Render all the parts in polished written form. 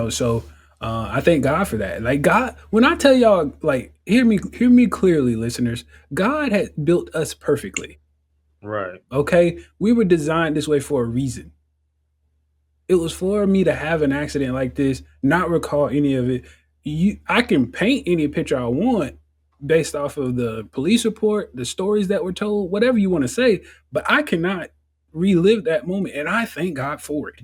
So I thank God for that. Like God, when I tell y'all, like hear me clearly, listeners. God had built us perfectly. Right. Okay, we were designed this way for a reason. It was for me to have an accident like this, not recall any of it. I can paint any picture I want based off of the police report, the stories that were told, whatever you want to say, but I cannot relive that moment, and I thank God for it.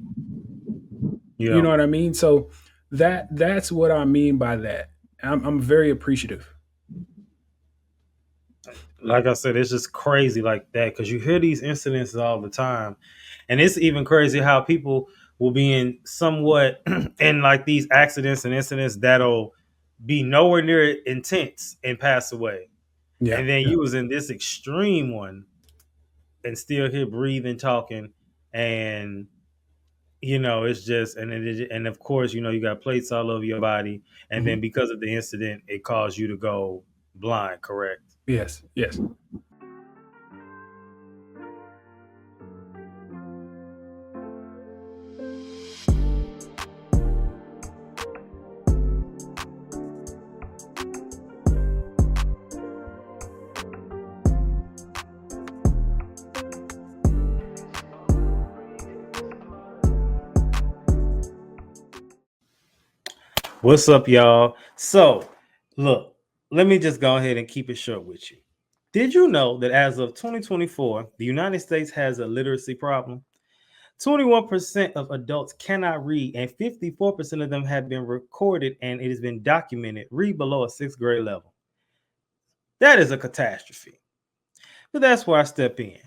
You Yeah. know what I mean? So that's what I mean by that. I'm very appreciative. Like I said, it's just crazy like that because you hear these incidents all the time. And it's even crazy how people will be in somewhat in like these accidents and incidents that'll be nowhere near intense and pass away. Yeah, And then yeah. you was in this extreme one and still here breathing, talking, and it's just and of course, you got plates all over your body, and Mhm. then because of the incident, it caused you to go blind, correct? Yes, yes. What's up, y'all? So, look, let me just go ahead and keep it short with you. Did you know that as of 2024, the United States has a literacy problem? 21% of adults cannot read, and 54% of them have been recorded and it has been documented read below a sixth grade level. That is a catastrophe. But that's where I step in.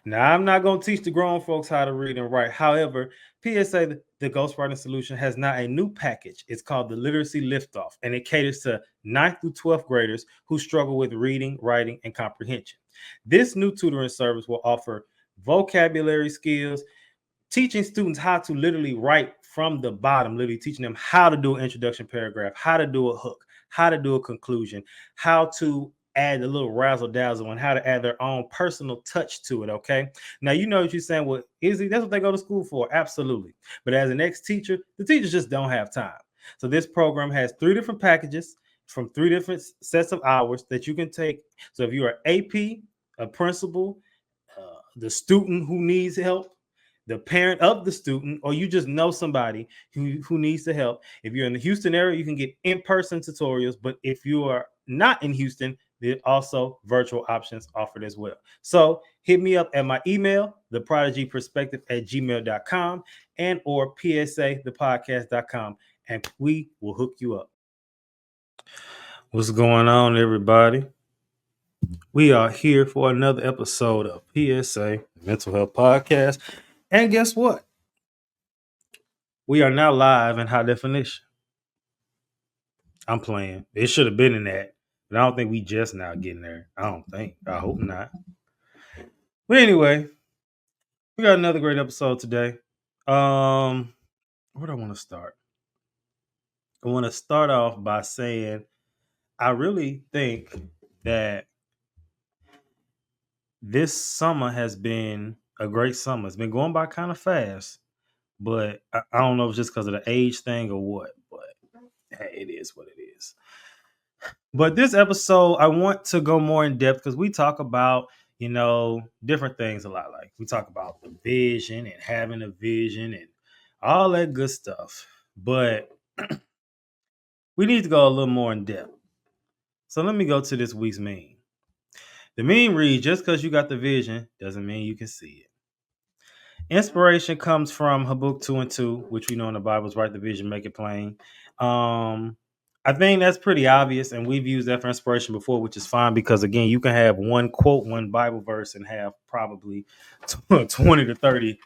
Now, I'm not going to teach the grown folks how to read and write. However, PSA, the Ghostwriting Solution, has now a new package. It's called the Literacy Liftoff, and it caters to 9th through 12th graders who struggle with reading, writing, and comprehension. This new tutoring service will offer vocabulary skills, teaching students how to literally write from the bottom, literally teaching them how to do an introduction paragraph, how to do a hook, how to do a conclusion, how to add a little razzle dazzle, and how to add their own personal touch to it. Okay. Now, you know what you're saying. Well, Izzy, that's what they go to school for. Absolutely. But as an ex teacher, the teachers just don't have time. So this program has 3 different packages from 3 different sets of hours that you can take. So if you're an AP, a principal, the student who needs help, the parent of the student, or you just know somebody who needs the help. If you're in the Houston area, you can get in-person tutorials. But if you are not in Houston, there are also virtual options offered as well. So hit me up at my email, theprodigyperspective@gmail.com and or psathepodcast.com, and we will hook you up. What's going on, everybody? We are here for another episode of PSA Mental Health Podcast. And guess what? We are now live in high definition. I'm playing. It should have been in that, but I don't think we just now getting there. I don't think. I hope not. But anyway, we got another great episode today. Where do I want to start? I want to start off by saying I really think that this summer has been a great summer. It's been going by kind of fast, but I don't know if it's just because of the age thing or what, but hey, it is what it is. But this episode, I want to go more in depth because we talk about, different things a lot. Like we talk about the vision and having a vision and all that good stuff. But we need to go a little more in depth. So let me go to this week's meme. The meme reads, just because you got the vision doesn't mean you can see it. Inspiration comes from Habakkuk 2:2, which we know in the Bible is write the vision, make it plain. I think that's pretty obvious, and we've used that for inspiration before, which is fine because again, you can have one quote, one Bible verse, and have probably 20 to 30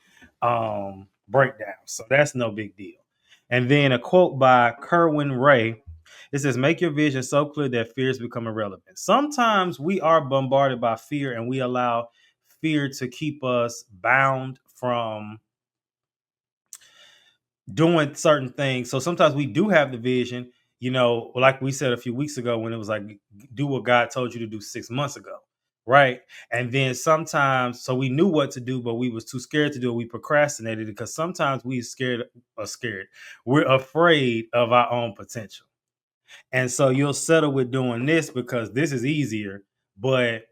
breakdowns. So that's no big deal. And then a quote by Kerwin Ray. It says, make your vision so clear that fears become irrelevant. Sometimes we are bombarded by fear and we allow fear to keep us bound from doing certain things. So sometimes we do have the vision, like we said a few weeks ago when it was like, do what God told you to do 6 months ago. right? And then sometimes, so we knew what to do, but we was too scared to do it. We procrastinated because sometimes we scared. We're afraid of our own potential. And so you'll settle with doing this because this is easier, but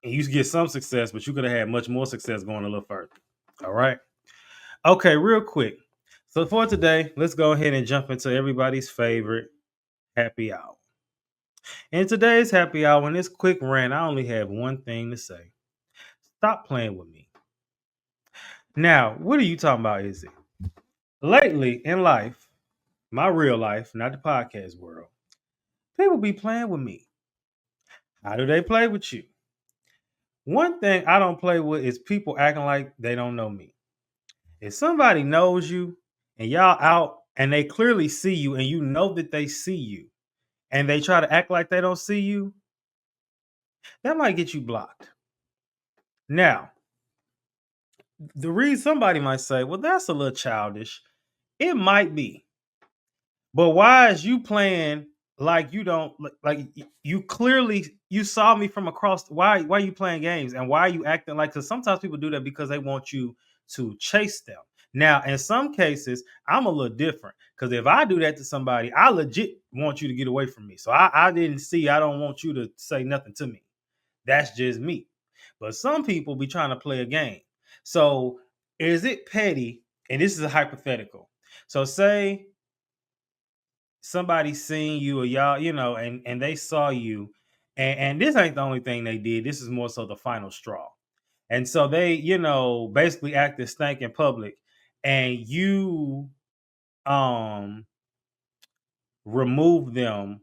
you get some success, but you could have had much more success going a little further. All right. Okay, real quick. So for today, let's go ahead and jump into everybody's favorite happy hour. In today's happy hour, in this quick rant, I only have one thing to say. Stop playing with me. Now, what are you talking about, Izzy? Lately in life, my real life, not the podcast world, people be playing with me. How do they play with you? One thing I don't play with is people acting like they don't know me. If somebody knows you and y'all out and they clearly see you and you know that they see you and they try to act like they don't see you, that might get you blocked. Now, the reason somebody might say, well, that's a little childish. It might be. But why is you playing like you don't you clearly you saw me from across why are you playing games and why are you acting like because sometimes people do that because they want you to chase them. Now, in some cases, I'm a little different because if I do that to somebody, I legit want you to get away from me. So I didn't see, I don't want you to say nothing to me. That's just me. But some people be trying to play a game. So is it petty? And this is a hypothetical. So say somebody seen you or y'all, and they saw you, and this ain't the only thing they did. This is more so the final straw. And so they, basically acted stank in public, and you remove them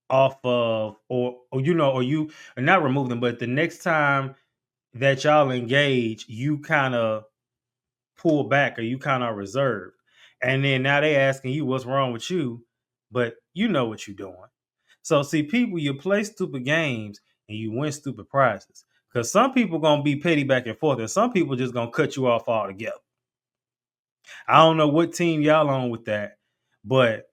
off of, or you or not remove them, but the next time that y'all engage, you kind of pull back or you kind of reserved. And then now they asking you what's wrong with you, but you know what you're doing. So see, people, you play stupid games and you win stupid prizes. Because some people gonna be petty back and forth, and some people just gonna cut you off altogether. I don't know what team y'all on with that, but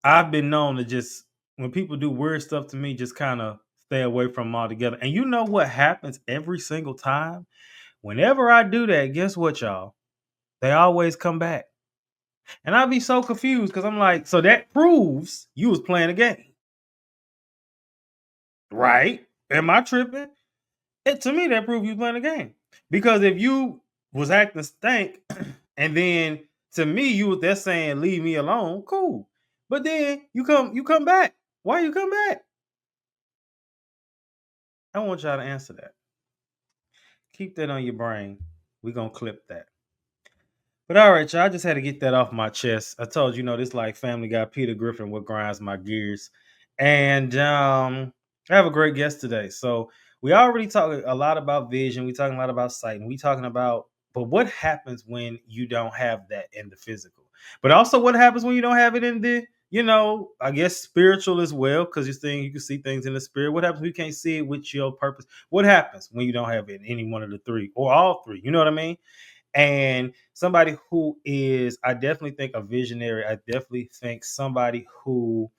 I've been known to just when people do weird stuff to me, just kind of stay away from them altogether. And you know what happens every single time? Whenever I do that, guess what, y'all? They always come back. And I'd be so confused because I'm like, so that proves you was playing a game. Right? Am I tripping? To me, that proves you playing a game. Because if you was acting stank, and then to me, you was there saying, leave me alone, cool. But then you come back. Why you come back? I want y'all to answer that. Keep that on your brain. We're gonna clip that. But all right, y'all, I just had to get that off my chest. I told you, this like Family Guy Peter Griffin what grinds my gears. And I have a great guest today. So we already talked a lot about vision. We talking a lot about sight, and we talking about, but what happens when you don't have that in the physical? But also what happens when you don't have it in the, I guess spiritual as well, because you can see things in the spirit. What happens when you can't see it with your purpose? What happens when you don't have it in any one of the three or all three? You know what I mean? And somebody who is, I definitely think a visionary. I definitely think somebody who,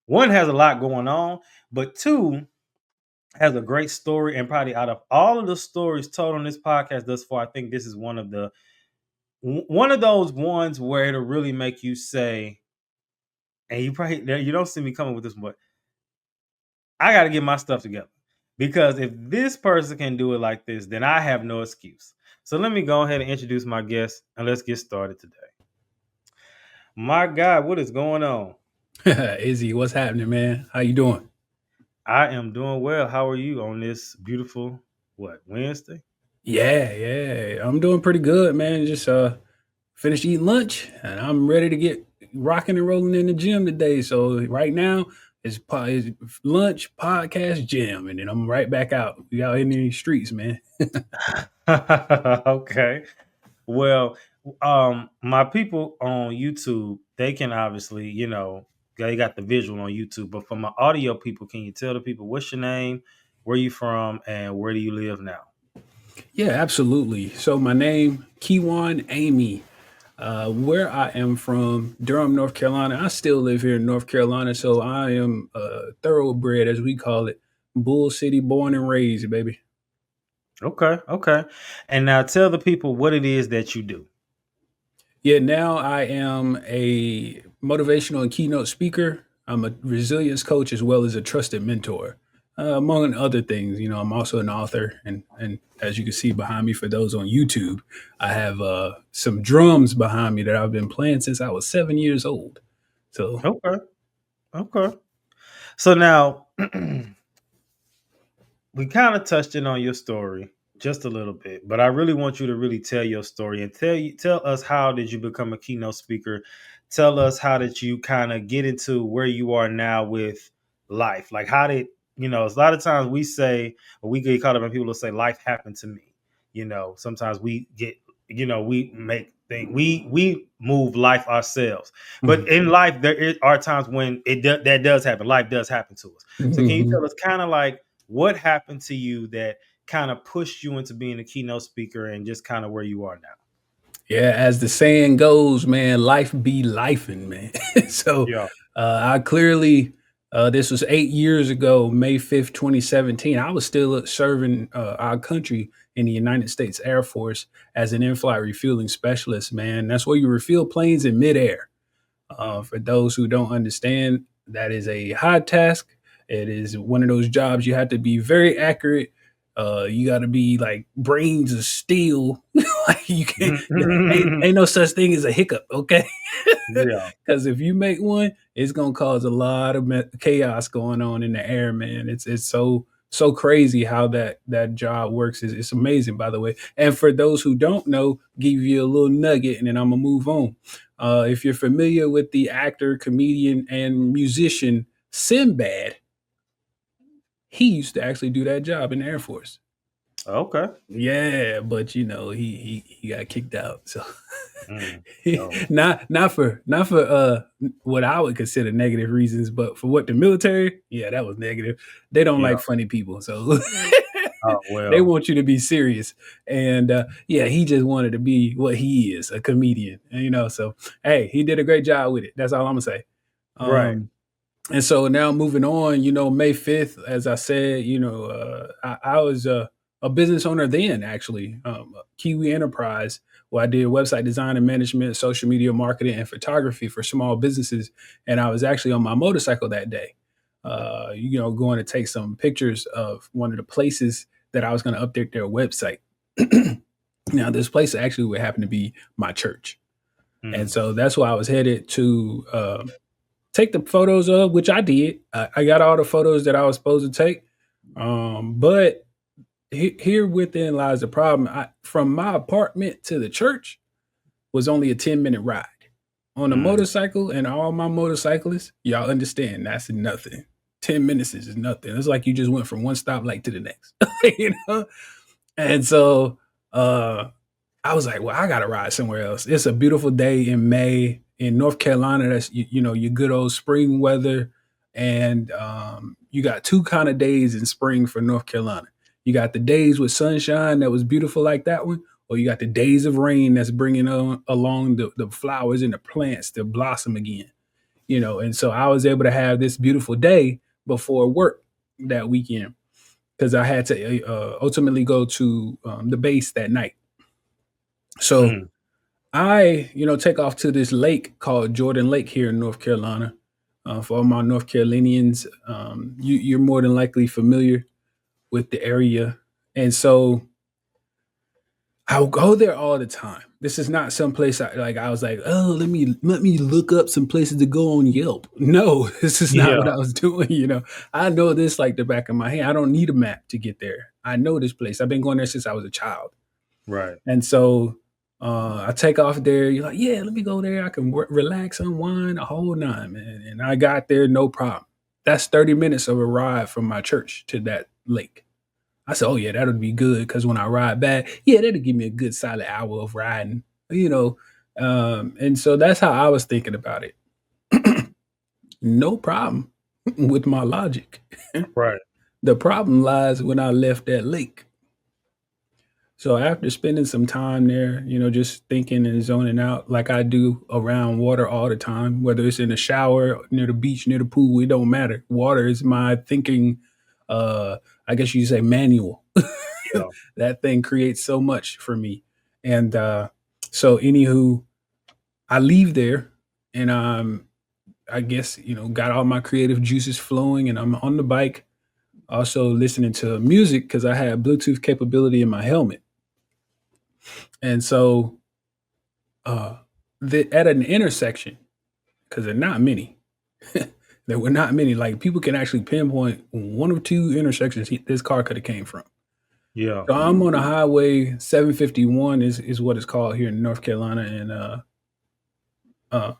one, has a lot going on, but two, has a great story. And probably out of all of the stories told on this podcast thus far, I think this is one of those ones where it'll really make you say, and you don't see me coming with this, but I got to get my stuff together. Because if this person can do it like this, then I have no excuse. So let me go ahead and introduce my guest and let's get started today. My God, what is going on? Izzy, what's happening, man? How you doing? I am doing well. How are you on this beautiful, Wednesday? Yeah, yeah, I'm doing pretty good, man. Just finished eating lunch, and I'm ready to get rocking and rolling in the gym today. So right now it's lunch, podcast, gym, and then I'm right back out. We out in the streets, man. Okay. Well, my people on YouTube, they can obviously, they got the visual on YouTube. But for my audio people, can you tell the people what's your name, where you from, and where do you live now? Yeah, absolutely. So my name, Kijuan Amey. Where I am from, Durham, North Carolina. I still live here in North Carolina, so I am thoroughbred, as we call it. Bull City, born and raised, baby. Okay, okay. And now tell the people what it is that you do. Yeah, now I am a motivational and keynote speaker. I'm a resilience coach as well as a trusted mentor, among other things. I'm also an author, and as you can see behind me, for those on YouTube, I have some drums behind me that I've been playing since I was 7 years old. So Okay, okay. So now we kind of touched in on your story just a little bit, but I really want you to really tell your story and tell us how did you become a keynote speaker? Tell us how did you kind of get into where you are now with life? Like how did a lot of times we say or we get caught up and people will say life happened to me. Sometimes we get we make things we move life ourselves. But mhm. in life are times when that does happen. Life does happen to us. So can you Mhm. tell us kind of like what happened to you that kind of pushed you into being a keynote speaker and just kind of where you are now? Yeah, as the saying goes, man, life be lifing, man. So Yeah. I clearly, this was 8 years ago, May 5th, 2017. I was still serving our country in the United States Air Force as an in-flight refueling specialist, man. That's where you refuel planes in midair. Mm. For those who don't understand, that is a high task. It is one of those jobs you have to be very accurate. You got to be like brains of steel. Like you can't. Ain't no such thing as a hiccup. Okay. Yeah. Because if you make one, it's gonna cause a lot of chaos going on in the air, man. It's so crazy how that job works. It's amazing, by the way. And for those who don't know, give you a little nugget, and then I'm gonna move on. If you're familiar with the actor, comedian, and musician Sinbad, he used to actually do that job in the Air Force. Okay. Yeah, but he got kicked out. So Mm. Oh. not for what I would consider negative reasons, but for what the military, yeah, that was negative. They don't Yeah. like funny people, so Oh they well. want you to be serious. And yeah, he just wanted to be what he is, a comedian. So hey, he did a great job with it. That's all I'm gonna say. Right. Um, and so now moving on, May 5th, as I said, I was a business owner then, actually, Kiwi Enterprise, where I did website design and management, social media marketing, and photography for small businesses. And I was actually on my motorcycle that day, going to take some pictures of one of the places that I was going to update their website. Now, this place actually would happen to be my church. And Mm. so that's why I was headed to take the photos of, which I did. I got all the photos that I was supposed to take. But here within lies the problem. From my apartment to the church was only a 10-minute ride. On a Mm. motorcycle, and all my motorcyclists, y'all understand that's nothing. 10 minutes is nothing. It's like you just went from one stoplight to the next. you know? And so uh I was like, well, I gotta ride somewhere else. It's a beautiful day in May in North Carolina. That's your good old spring weather, and you got two kind of days in spring for North Carolina. You got the days with sunshine that was beautiful like that one, or you got the days of rain that's bringing along the flowers and the plants to blossom again. And so I was able to have this beautiful day before work that weekend because I had to ultimately go to the base that night. So Mm. I, take off to this lake called Jordan Lake here in North Carolina. For all my North Carolinians, you're more than likely familiar with the area, and so I'll go there all the time. This is not some place I was like, oh, let me look up some places to go on Yelp. No, this is not what Yeah. I was doing. I know this like the back of my hand. I don't need a map to get there. I know this place. I've been going there since I was a child. Right. And so I take off there. You're like, yeah, let me go there. I can relax, unwind, a whole nine, man. And I got there, no problem. That's 30 minutes of a ride from my church to that lake. I said, oh, yeah, that'll be good because when I ride back, yeah, that'll give me a good solid hour of riding, you know. And so that's how I was thinking about it. No problem with my logic. Right. The problem lies when I left that lake. So after spending some time there, just thinking and zoning out like I do around water all the time, whether it's in the shower, near the beach, near the pool, it don't matter. Water is my thinking I guess you say manual. Yeah. That thing creates so much for me. And so anywho, I leave there and I guess, got all my creative juices flowing and I'm on the bike, also listening to music because I had Bluetooth capability in my helmet. And so at an intersection, because there are not many, there were not many. Like people can actually pinpoint one or two intersections this car could have came from. Yeah. So I'm on a highway 751 is what it's called here in North Carolina, and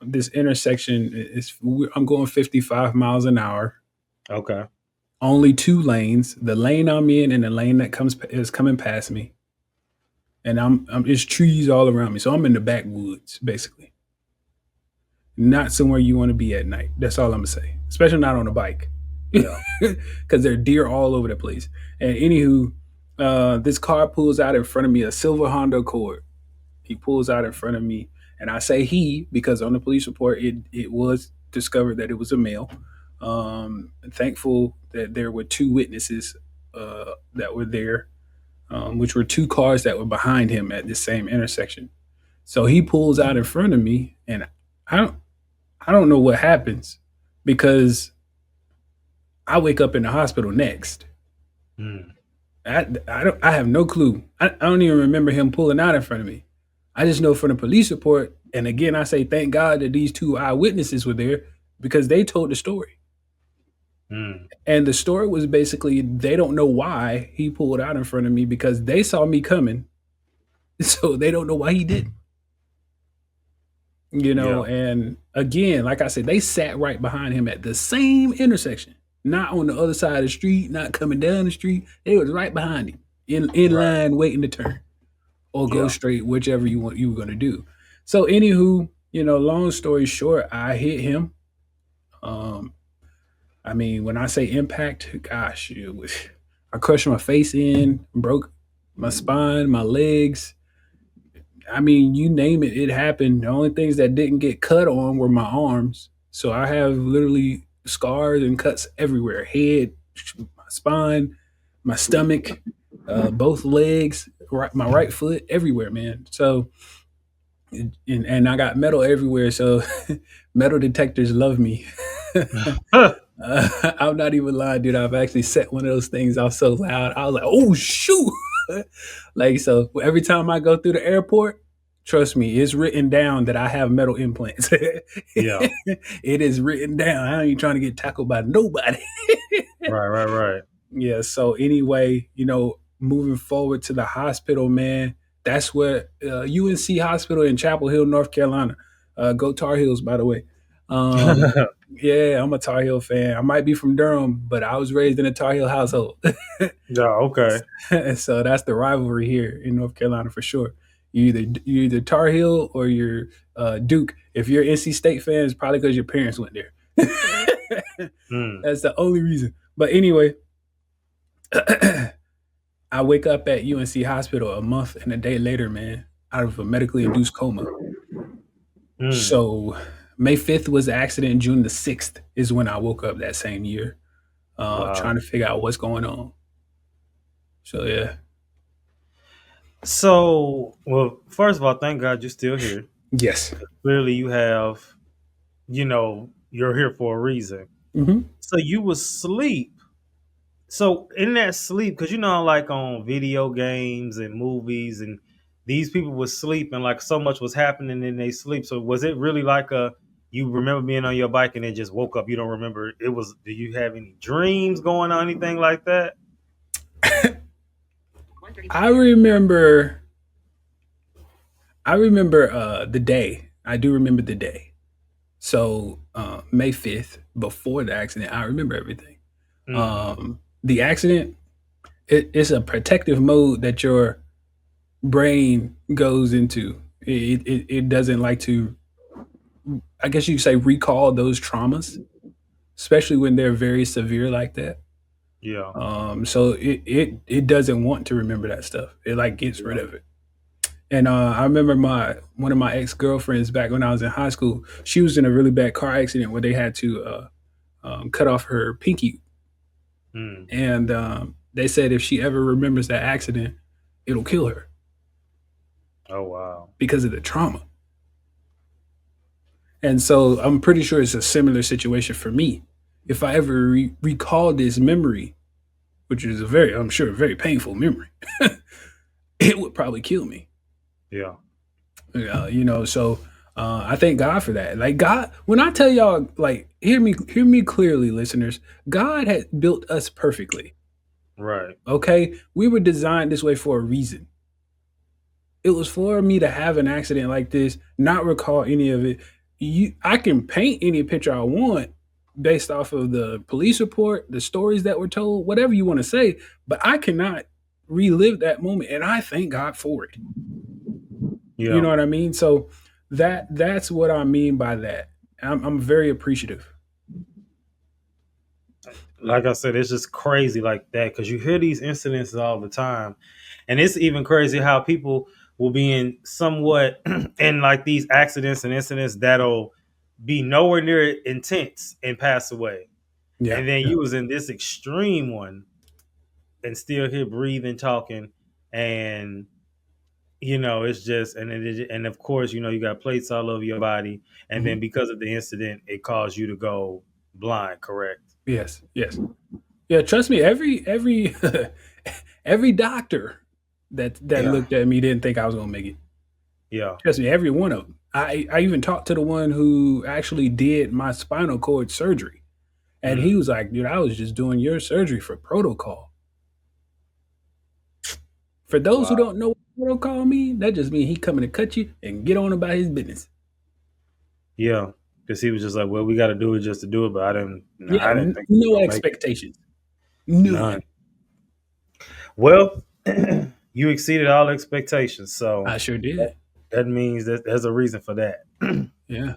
this intersection is I'm going 55 miles an hour. Okay. Only two lanes: the lane I'm in and the lane that comes is coming past me. And I'm it's trees all around me, so I'm in the backwoods basically. Not somewhere you want to be at night. That's all I'm gonna say. Especially not on a bike, Yeah. because there are deer all over the place. And anywho, this car pulls out in front of me, a silver Honda Accord. He pulls out in front of me, and I say he because on the police report it was discovered that it was a male. Thankful that there were two witnesses that were there, which were two cars that were behind him at this same intersection. So he pulls out in front of me, and I don't I don't know what happens because I wake up in the hospital next. Mm. I have no clue. I don't even remember him pulling out in front of me. I just know from the police report, and again I say thank God that these two eyewitnesses were there because they told the story. Mm. And the story was basically they don't know why he pulled out in front of me because they saw me coming. So they don't know why he didn't. Yeah. And again, like I said, they sat right behind him at the same intersection, not on the other side of the street, not coming down the street. They was right behind him in Right. line waiting to turn or go Yeah. straight, whichever you were going to do. So anywho, long story short, I hit him. Um, I mean, when I say impact, gosh, I crushed my face in, broke my spine, my legs. I mean, you name it, it happened. The only things that didn't get cut on were my arms. So I have literally scars and cuts everywhere: head, my spine, my stomach, both legs, my right foot, everywhere, man. So, and I got metal everywhere. So, metal detectors love me. I'm not even lying, dude. I've actually set one of those things off so loud. I was like, "Oh shoot!" Like so, every time I go through the airport, trust me, it's written down that I have metal implants. Yeah. It is written down. I ain't trying to get tackled by nobody. Right. Right. Right. Yeah. So anyway, moving forward to the hospital, man. That's where UNC Hospital in Chapel Hill, North Carolina. Go Tar Heels, by the way. Um, yeah, I'm a Tar Heel fan. I might be from Durham, but I was raised in a Tar Heel household. Yeah. Okay. So that's the rivalry here in North Carolina for sure. You either Tar Heel or you're Duke. If you're NC State fan, it's probably because your parents went there. Mm. That's the only reason. But anyway, I wake up at UNC Hospital a month and a day later, man, out of a medically induced coma. Mm. So May 5th was the accident. June the 6th is when I woke up that same year, trying Wow. to figure out what's going on. So yeah. So, well, first of all, thank God you're still here. Yes. Clearly, you have, you're here for a reason. Hmm. So you was sleep. So in that sleep, because like on video games and movies, and these people was sleeping, like so much was happening in their sleep. So was it really like you remember being on your bike and then just woke up? You don't remember it was. Do you have any dreams going on, anything like that? I remember. I remember the day. I do remember the day. So May 5th, before the accident, I remember everything. Mm-hmm. The accident, it's a protective mode that your brain goes into. It doesn't like to, I guess you could say, recall those traumas, especially when they're very severe like that. Yeah. So it doesn't want to remember that stuff. It like gets rid Yeah. of it. And I remember one of my ex girlfriends back when I was in high school. She was in a really bad car accident where they had to cut off her pinky. Mm. and they said if she ever remembers that accident, it'll kill her Oh wow. because of the trauma. And so I'm pretty sure it's a similar situation for me. If I ever recall this memory, which is a very, I'm sure, a very painful memory, it would probably kill me. Yeah. So I thank God for that. Like God, when I tell y'all, like, hear me clearly, listeners. God had built us perfectly. Right. Okay, we were designed this way for a reason. It was for me to have an accident like this, not recall any of it. I can paint any picture I want based off of the police report, the stories that were told, whatever you want to say, but I cannot relive that moment, and I thank God for it. You Yeah. know what I mean? So that's what I mean by that. I'm very appreciative. Like I said, it's just crazy like that because you hear these incidents all the time, and it's even crazy how people will be in somewhat in like these accidents and incidents that'll be nowhere near intense and pass away, Yeah, and then yeah. you was in this extreme one and still here breathing, talking, and it's just and of course you got plates all over your body, and Mhm. then because of the incident, it caused you to go blind. Correct? Yes, yes. Yeah, trust me, every every doctor that Yeah. looked at me didn't think I was gonna make it. Yeah. Trust me, every one of them. I even talked to the one who actually did my spinal cord surgery, and he Mm. was like, "Dude, I was just doing your surgery for protocol." For those who Wow. don't know what protocol mean, that just means he coming to cut you and get on about his business. Yeah, because he was just like, "Well, we got to do it just to do it," but I didn't. No, Yeah, I didn't think we no were gonna make it. expectations, None. none. Well, you exceeded all expectations, I so sure that, did. that means that there's a reason for that. Yeah.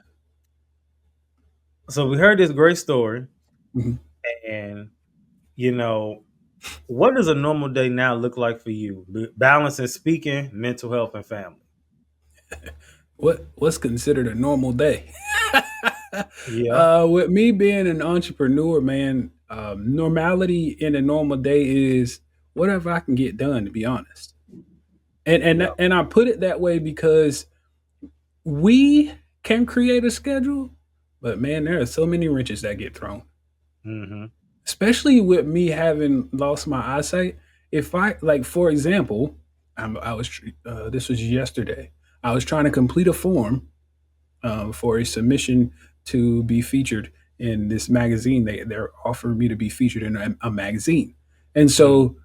So we heard this great story, Mhm. and you know, what does a normal day now look like for you? Balancing speaking, mental health, and family. What's considered a normal day? Yeah. With me being an entrepreneur, man, normality in a normal day is whatever I can get done. To be honest, Yeah. and I put it that way because we can create a schedule, but man, there are so many wrenches that get thrown. Mm-hmm. Especially with me having lost my eyesight. If I like, for example, I was this was yesterday. I was trying to complete a form for a submission to be featured in this magazine. They're offering me to be featured in a magazine, and Mm. so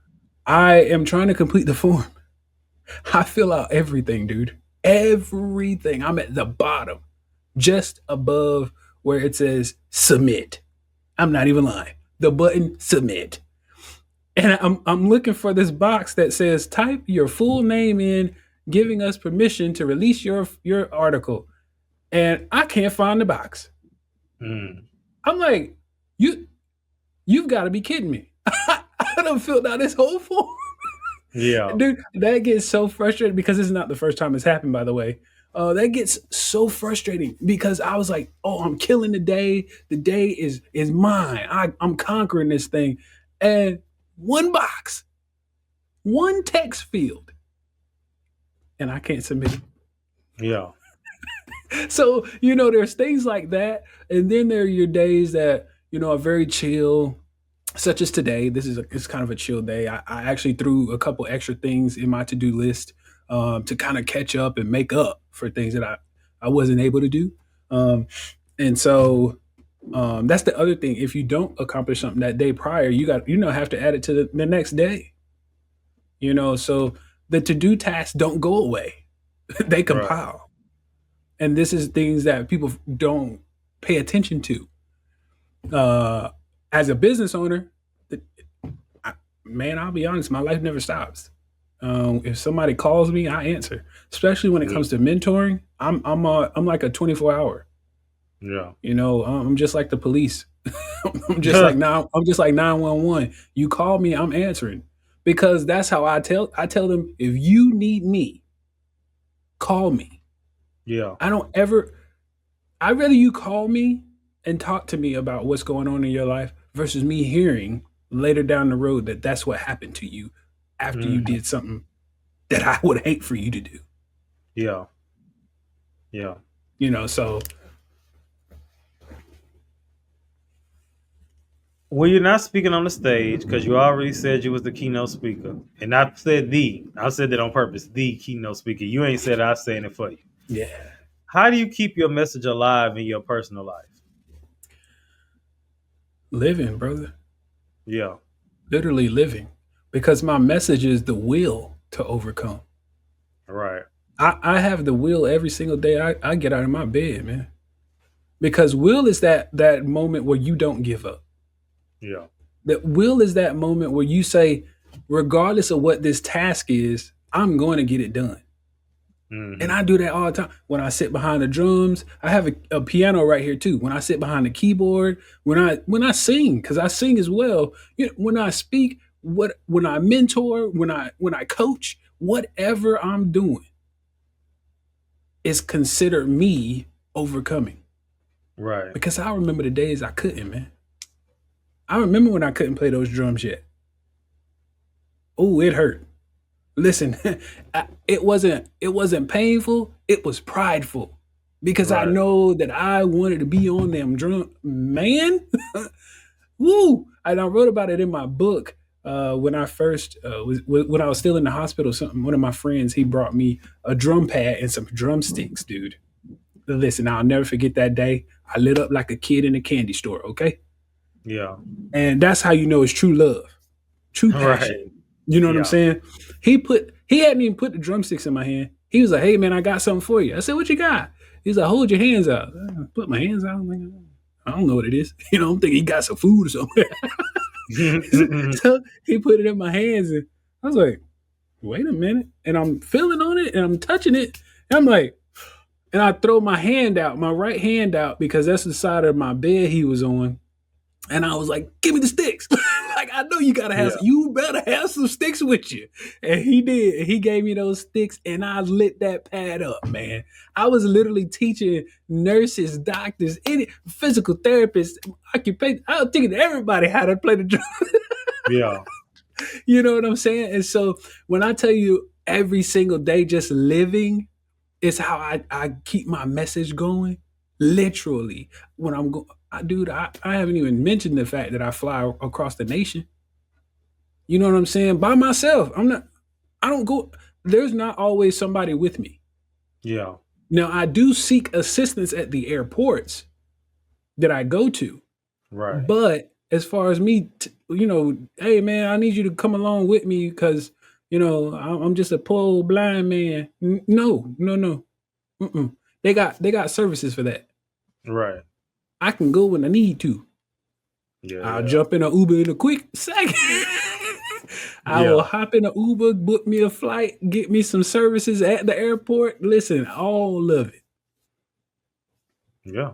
I am trying to complete the form. I fill out everything, dude. Everything. I'm at the bottom, just above where it says submit. I'm not even lying. The button submit. And I'm looking for this box that says type your full name in, giving us permission to release your article. And I can't find the box. Mm. I'm like, you've got to be kidding me. I done filled out this whole form. Yeah. Dude, that gets so frustrating because this is not the first time it's happened, by the way. That gets so frustrating because I was like, "Oh, I'm killing the day. The day is mine. I'm conquering this thing." And one box, one text field, and I can't submit Yeah. it. So there's things like that, and then there are your days that are very chill, such as today. It's kind of a chill day. I actually threw a couple extra things in my to do list to kind of catch up and make up for things that I wasn't able to do. Um, and so that's the other thing. If you don't accomplish something that day prior, you got have to add it to the next day. So the to do tasks don't go away; they Right. compile, and this is things that people don't pay attention to. Uh, as a business owner, I, man, I'll be honest, my life never stops. If somebody calls me, I answer. Especially when it Yeah. comes to mentoring, I'm like a 24 hour. Yeah. I'm just like the police. I'm just like 911. You call me, I'm answering because that's how I tell them if you need me, call me. Yeah. I don't ever. I'd rather you call me and talk to me about what's going on in your life versus me hearing. later down the road that that's what happened to you after you Hmm. did something that I would hate for you to do. Yeah. Yeah. So Well, you're not speaking on the stage because you already said you was the keynote speaker, and I said that on purpose. The keynote speaker. You ain't said I saying it for you. yeah, How do you keep your message alive in your personal life? living, brother, Yeah. literally living, because my message is the will to overcome. Right. I have the will every single day I get out of my bed, man. Because will is that moment where you don't give up. Yeah. That will is that moment where you say, regardless of what this task is, I'm going to get it done. And Hmm. I do that all the time. When I sit behind the drums, I have a piano right here too. When I sit behind the keyboard, when I sing, because I sing as well. When I speak, when I mentor, when I coach, whatever I'm doing is considered me overcoming. Right. Because I remember the days I couldn't, man. I remember when I couldn't play those drums yet. Oh, it hurt. Listen, it wasn't painful. It was prideful because I Right. know that I wanted to be on them drum. Man, woo! And I wrote about it in my book when I first when I was still in the hospital. Something. One of my friends he brought me a drum pad and some drumsticks, dude. Listen, I'll never forget that day. I lit up like a kid in a candy store. Okay, Yeah. and that's how you know it's true love, true passion. Right. You know what I'm Yeah. saying? He hadn't even put the drumsticks in my hand. He was like, "Hey man, I got something for you." I said, "What you got?" He's like, "Hold your hands out." I put my hands out. I'm like, I don't know what it is. I'm thinking he got some food or something. So he put it in my hands, and I was like, "Wait a minute!" And I'm feeling on it, and I'm touching it, and I'm like, and I throw my hand out, my right hand out, because that's the side of my bed he was on. And I was like, "Give me the sticks." Like, I know you gotta have Yeah. some, you better have some sticks with you. And he did. He gave me those sticks and I lit that pad up, man. I was literally teaching nurses, doctors, any physical therapists, occupation. I was teaching everybody how to play the drum. Yeah. You know what I'm saying? And so when I tell you every single day just living is how I keep my message going. Literally. When I'm going, dude, I haven't even mentioned the fact that I fly across the nation. You know what I'm saying? By myself. I don't go, there's not always somebody with me. Yeah. Now, I do seek assistance at the airports that I go to. Right. But as far as me, hey man, I need you to come along with me because, I'm just a poor old blind man. No, no, no. Mm-mm. They got services for that. Right. I can go when I need to. Yeah. I'll Yeah. jump in an Uber in a quick second. I will Yeah. hop in an Uber, book me a flight, get me some services at the airport. Listen, all of it. Yeah.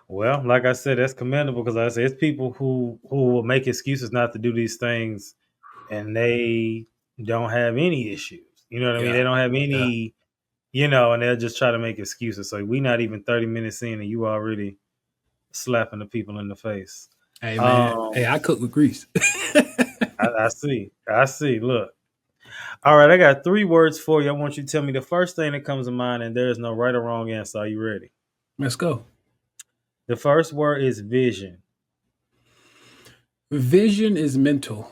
Well, like I said, that's commendable because I say it's people who will make excuses not to do these things, and they don't have any issues. You know what I mean? Yeah, They don't have yeah. any, and they'll just try to make excuses. So we not even 30 minutes in, and you already slapping the people in the face. Hey man, hey, Um, I cook with grease. I see. I see. Look. All right, I got 3 words for you. I want you to tell me the first thing that comes to mind, and there is no right or wrong answer. Are you ready? Let's go. The first word is vision. Vision is mental.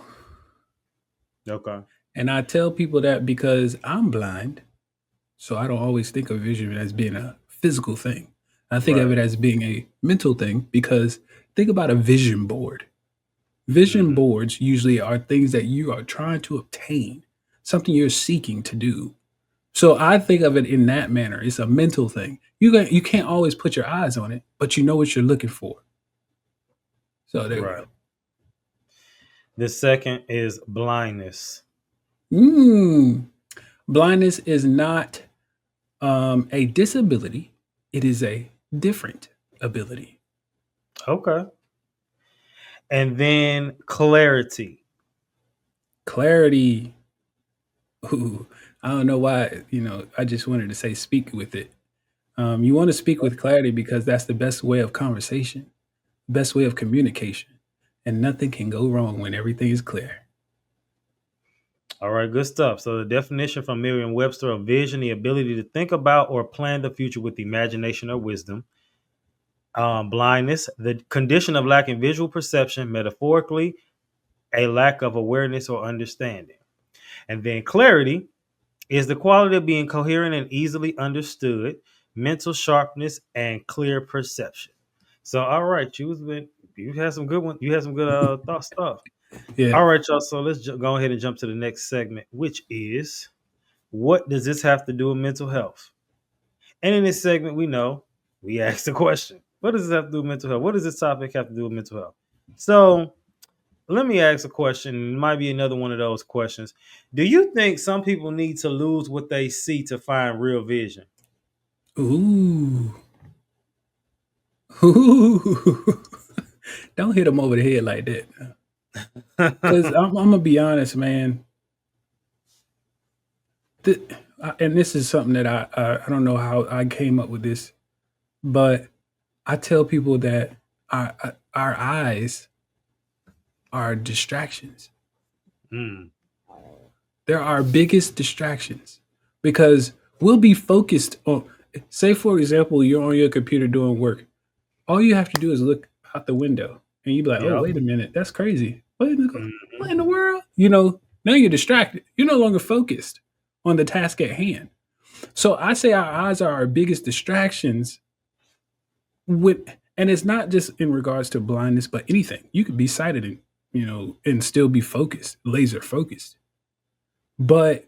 Okay. And I tell people that because I'm blind. So I don't always think of vision as being a physical thing. I think of Right. it as being a mental thing because think about a vision board. Vision Hmm. boards usually are things that you are trying to obtain, something you're seeking to do. So I think of it in that manner. It's a mental thing. You can't always put your eyes on it, but you know what you're looking for. So there we Right. go. The second is blindness. Mm. Blindness is not a disability. It is a different ability. Okay. And then clarity. Clarity. Ooh, I don't know why. I just wanted to say speak with it. You want to speak with clarity because that's the best way of conversation, best way of communication. and nothing can go wrong when everything is clear. All right, good stuff. So the definition from Merriam-Webster of vision, the ability to think about or plan the future with imagination or wisdom. Blindness, the condition of lacking visual perception, metaphorically, a lack of awareness or understanding. And then clarity is the quality of being coherent and easily understood, mental sharpness, and clear perception. So, all right, you had some good one. You had some good thought stuff. Yeah. All right, y'all. So let's go ahead and jump to the next segment, which is what does this have to do with mental health? And in this segment, we ask the question: what does this have to do with mental health? What does this topic have to do with mental health? So let me ask a question. It might be another one of those questions. Do you think some people need to lose what they see to find real vision? Ooh. Ooh. Don't hit them over the head like that. Because I'm gonna be honest, man. Th- and this is something that I don't know how I came up with this, but I tell people that our eyes are distractions. Mm, They're our biggest distractions because we'll be focused on. Say, for example, you're on your computer doing work. All you have to do is look out the window, and you be like, "Oh, yep. wait a minute, that's crazy. What Mhm. in the world?" Now you're distracted. You're no longer focused on the task at hand. So I say our eyes are our biggest distractions with, and it's not just in regards to blindness, but anything. You could be sighted and and still be focused, laser focused. But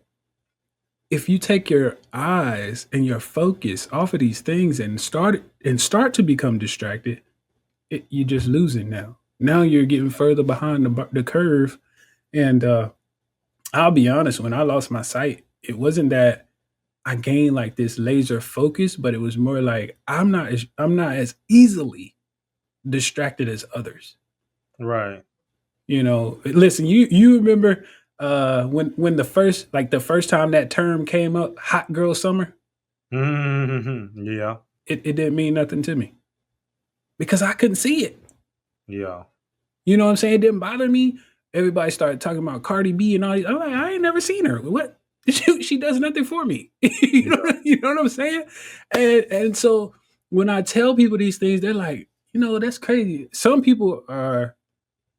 if you take your eyes and your focus off of these things and start to become distracted, you're just losing now. Now you're getting further behind the curve. And I'll be honest, when I lost my sight, it wasn't that I gained like this laser focus, but it was more like I'm not as easily distracted as others. Right. Listen, you remember when the first time that term came up, hot girl summer, Yeah. it didn't mean nothing to me because I couldn't see it. Yeah. You know what I'm saying? It didn't bother me. Everybody started talking about Cardi B and all these. I'm like, I ain't never seen her. What? She does nothing for me. Yeah. You know what I'm saying? And so when I tell people these things, they're like, that's crazy. Some people are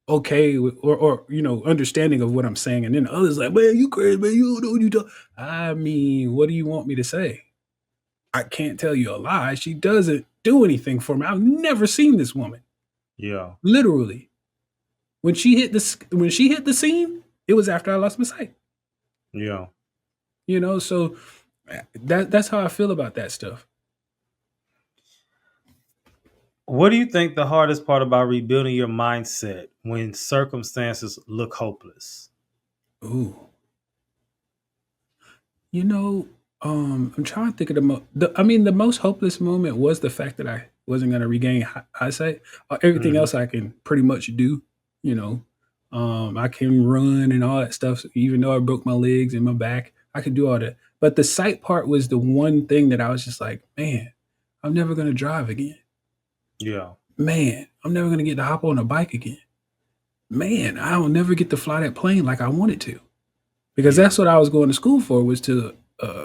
okay with, or understanding of what I'm saying, and then others like, man, you crazy, man. You don't know what you do. I mean, what do you want me to say? I can't tell you a lie. She doesn't do anything for me. I've never seen this woman. Yeah. Literally, when she hit the scene, it was after I lost my sight. Yeah. So that's how I feel about that stuff. What do you think the hardest part about rebuilding your mindset when circumstances look hopeless? Ooh, you know, I'm trying to think of the most hopeless moment was the fact that I wasn't going to regain eyesight. Everything Mhm. else I can pretty much do. You know, I can run and all that stuff. Even though I broke my legs and my back, I could do all that. But the sight part was the one thing that I was just like, man, I'm never going to drive again. Yeah. Man, I'm never going to get to hop on a bike again. Man, I'll never get to fly that plane like I wanted to. Because Yeah. that's what I was going to school for, was to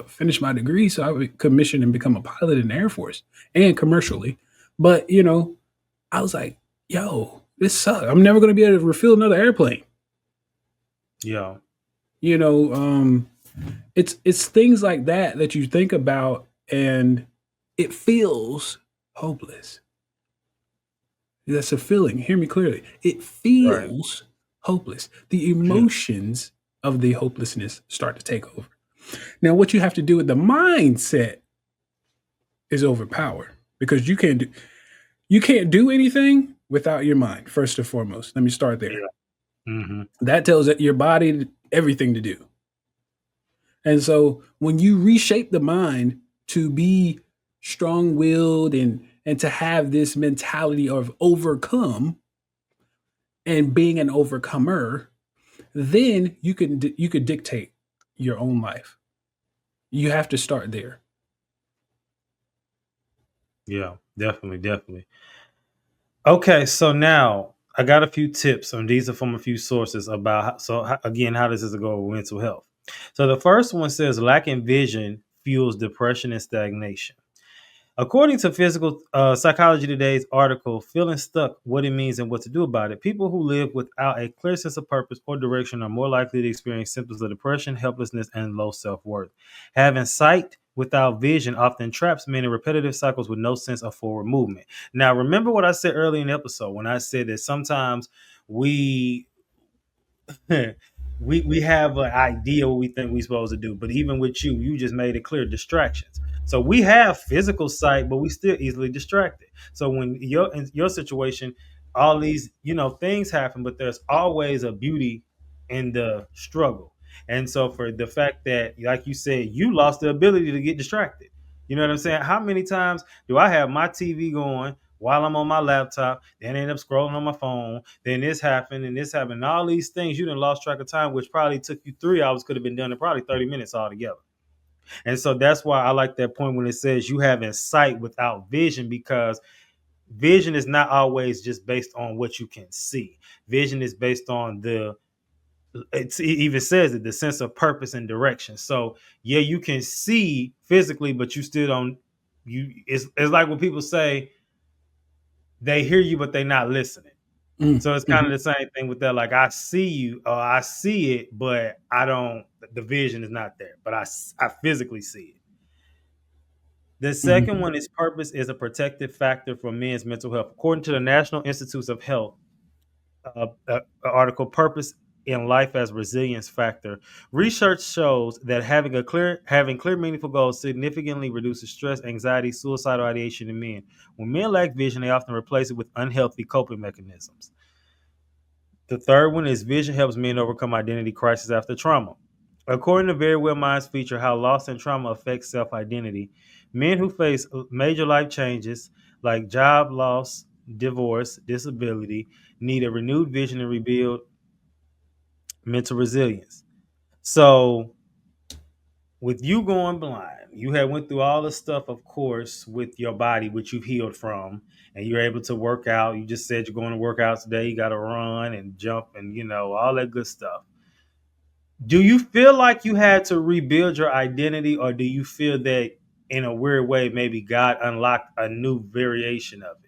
finish my degree so I would commission and become a pilot in the Air Force and commercially. But I was like, yo, this sucks. I'm never going to be able to refuel another airplane. Yeah. You know, it's things like that you think about, and it feels hopeless. That's a feeling. Hear me clearly. It Right. feels hopeless. The emotions of the hopelessness start to take over. Now, what you have to do with the mindset is overpower, because you can't do anything without your mind. First and foremost, let me start there. Yeah. Hmm. That tells your body everything to do. And so when you reshape the mind to be strong-willed and to have this mentality of overcome and being an overcomer, then you could dictate your own life. You have to start there. Yeah. Definitely. Definitely. Okay. So now, I got a few tips, and these are from a few sources about again, how does this go with mental health? So the first one says lacking vision fuels depression and stagnation. According to Physical Psychology Today's article, feeling stuck, what it means and what to do about it, people who live without a clear sense of purpose or direction are more likely to experience symptoms of depression, helplessness, and low self worth. Having sight without vision often traps men in repetitive cycles with no sense of forward movement. Now, remember what I said earlier in the episode when I said that sometimes we we have an idea what we think we're supposed to do, but even with you, you just made it clear distractions. So we have physical sight, but we still easily distracted. So when you're in your situation, all these things happen, but there's always a beauty in the struggle. And so for the fact that, like you said, you lost the ability to get distracted. You know what I'm saying? How many times do I have my TV going while I'm on my laptop, then I end up scrolling on my phone, then this happened and this happened, and all these things you done lost track of time, which probably took you 3 hours, could have been done in probably 30 minutes altogether. And so that's why I like that point when it says you have sight without vision, because vision is not always just based on what you can see. Vision is based on it even says it, the sense of purpose and direction. So yeah, you can see physically, but you still don't. It's like when people say they hear you, but they're not listening. Mm, So it's kind of mhm, the same thing with that. Like I see you, or I see it, but I don't. The vision is not there, but I physically see it. The second mhm. one is purpose is a protective factor for men's mental health, according to the National Institutes of Health. Article purpose in life as resilience factor. Research shows that having clear, meaningful goals significantly reduces stress, anxiety, suicidal ideation in men. When men lack vision, they often replace it with unhealthy coping mechanisms. The third one is vision helps men overcome identity crisis after trauma. According to Very Well Minds feature how loss and trauma affects self-identity, men who face major life changes like job loss, divorce, disability need a renewed vision to rebuild mental resilience. So with you going blind, you had went through all the stuff, of course, with your body, which you've healed from, and you're able to work out. You just said you're going to work out today. You got to run and jump and all that good stuff. Do you feel like you had to rebuild your identity, or do you feel that in a weird way, maybe God unlocked a new variation of it?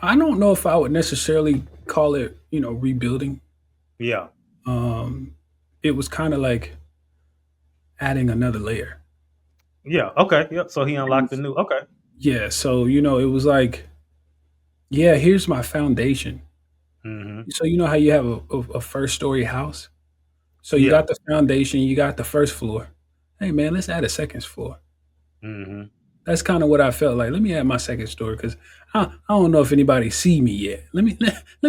I don't know if I would necessarily call it, rebuilding. Yeah. Um, it was kind of like adding another layer. Yeah. Okay. Yep. So he unlocked the new. Okay. Yeah, so it was like, yeah, here's my foundation. Mm-hmm. So you know how you have a first story house? So you Yeah. got the foundation, you got the first floor. Hey man, let's add a second floor. Mm-hmm. That's kind of what I felt like. Let me add my second story because I don't know if anybody see me yet. Let me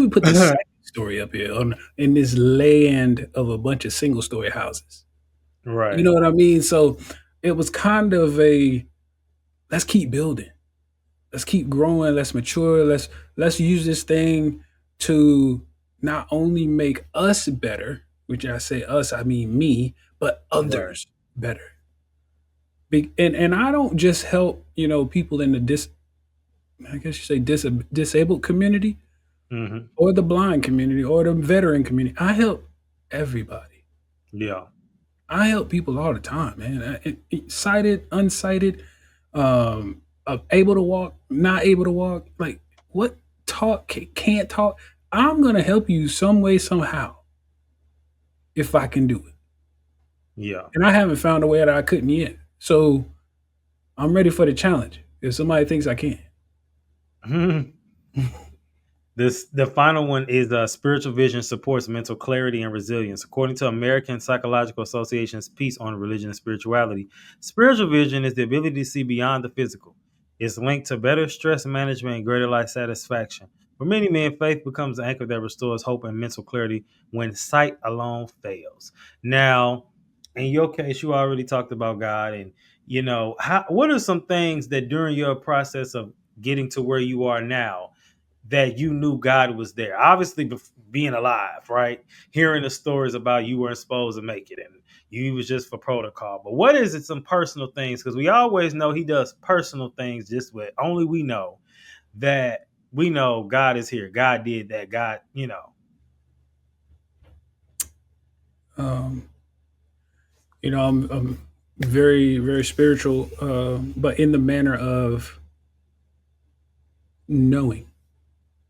put the second story up here in this land of a bunch of single story houses. You Right. know what I mean? So it was kind of a let's keep building. Let's keep growing. Let's mature. Let's use this thing to not only make us better, which I say us, I mean me, but Right. others better. And I don't just help people in the I guess you say disabled community Mm-hmm. or the blind community or the veteran community. I help everybody. Yeah. I help people all the time, man. Sighted, unsighted, able to walk, not able to walk. Like what talk can't talk. I'm gonna help you some way somehow if I can do it. Yeah. And I haven't found a way that I couldn't yet. So I'm ready for the challenge. If somebody thinks I can. The final one is spiritual vision supports mental clarity and resilience. According to American Psychological Association's piece on religion and spirituality, spiritual vision is the ability to see beyond the physical. It's linked to better stress management and greater life satisfaction. For many men, faith becomes the anchor that restores hope and mental clarity when sight alone fails. Now, in your case, you already talked about God, and what are some things that during your process of getting to where you are now that you knew God was there? Obviously, being alive, right? Hearing the stories about you weren't supposed to make it, and You was just for protocol. But what is it? Some personal things, because we always know he does personal things just with only we know that we know God is here. God did that. God, you know. Um, I'm very, very spiritual, but in the manner of knowing.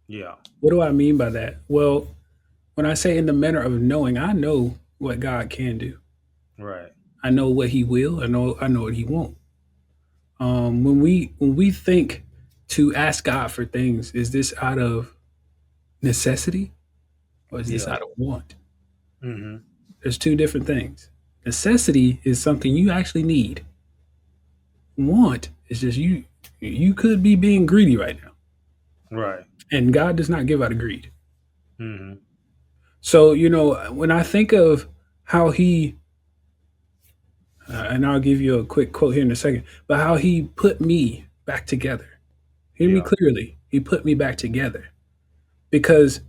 Yeah. What do I mean by that? Well, when I say in the manner of knowing, I know what God can do. Right. I know what He will. I know what He won't. When we think to ask God for things, is this out of necessity or is this Yeah. out of want? Mm-hmm. There's two different things. Necessity is something you actually need. Want is just you could be being greedy right now. Right. And God does not give out of greed. Mm-hmm. So, when I think of how he and I'll give you a quick quote here in a second, but how he put me back together. Hear me Yeah. clearly. He put me back together because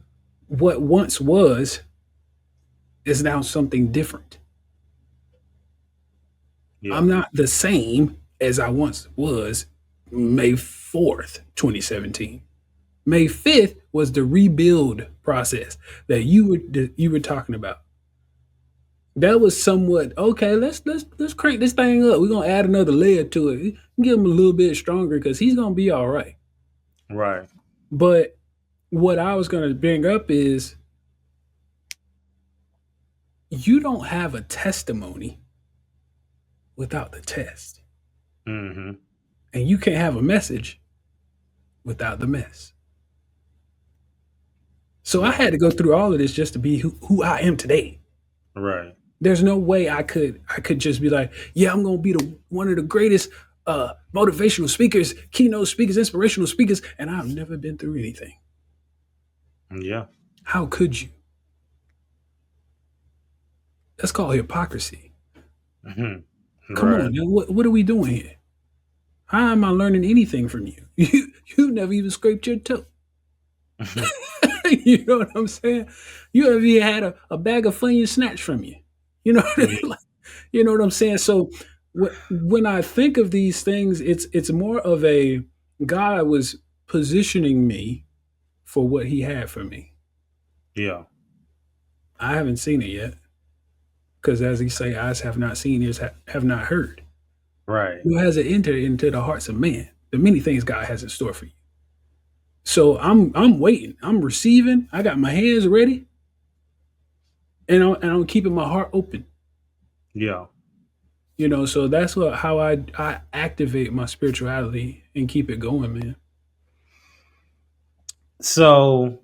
what once was is now something different. Yeah. I'm not the same as I once was May 4th, 2017. May 5th was the rebuild process that you were talking about. That was somewhat okay. Let's crank this thing up. We're gonna add another layer to it. Give him a little bit stronger because he's gonna be all right. Right. But what I was gonna bring up is you don't have a testimony without the test, Mm-hmm. and you can't have a message without the mess. So I Yeah. had to go through all of this just to be who I am today. Right. There's no way I could just be like, yeah, I'm gonna be the one of the greatest motivational speakers, keynote speakers, inspirational speakers, and I've never been through anything. Yeah. How could you? That's called hypocrisy. Mm-hmm. Come on, Right. man. What are we doing here? How am I learning anything from you? You never even scraped your toe. You know what I'm saying? You ever even had a bag of Funyuns snatched from you? You know, Yeah. like, you know what I'm saying? So when I think of these things, it's more of a God was positioning me for what He had for me. Yeah. I haven't seen it yet because, as He say, eyes have not seen, ears have not heard. Right. Who has it entered into the hearts of man? The many things God has in store for you. So I'm waiting. I'm receiving. I got my hands ready, and I'm keeping my heart open. Yeah. So that's how I activate my spirituality and keep it going, man. So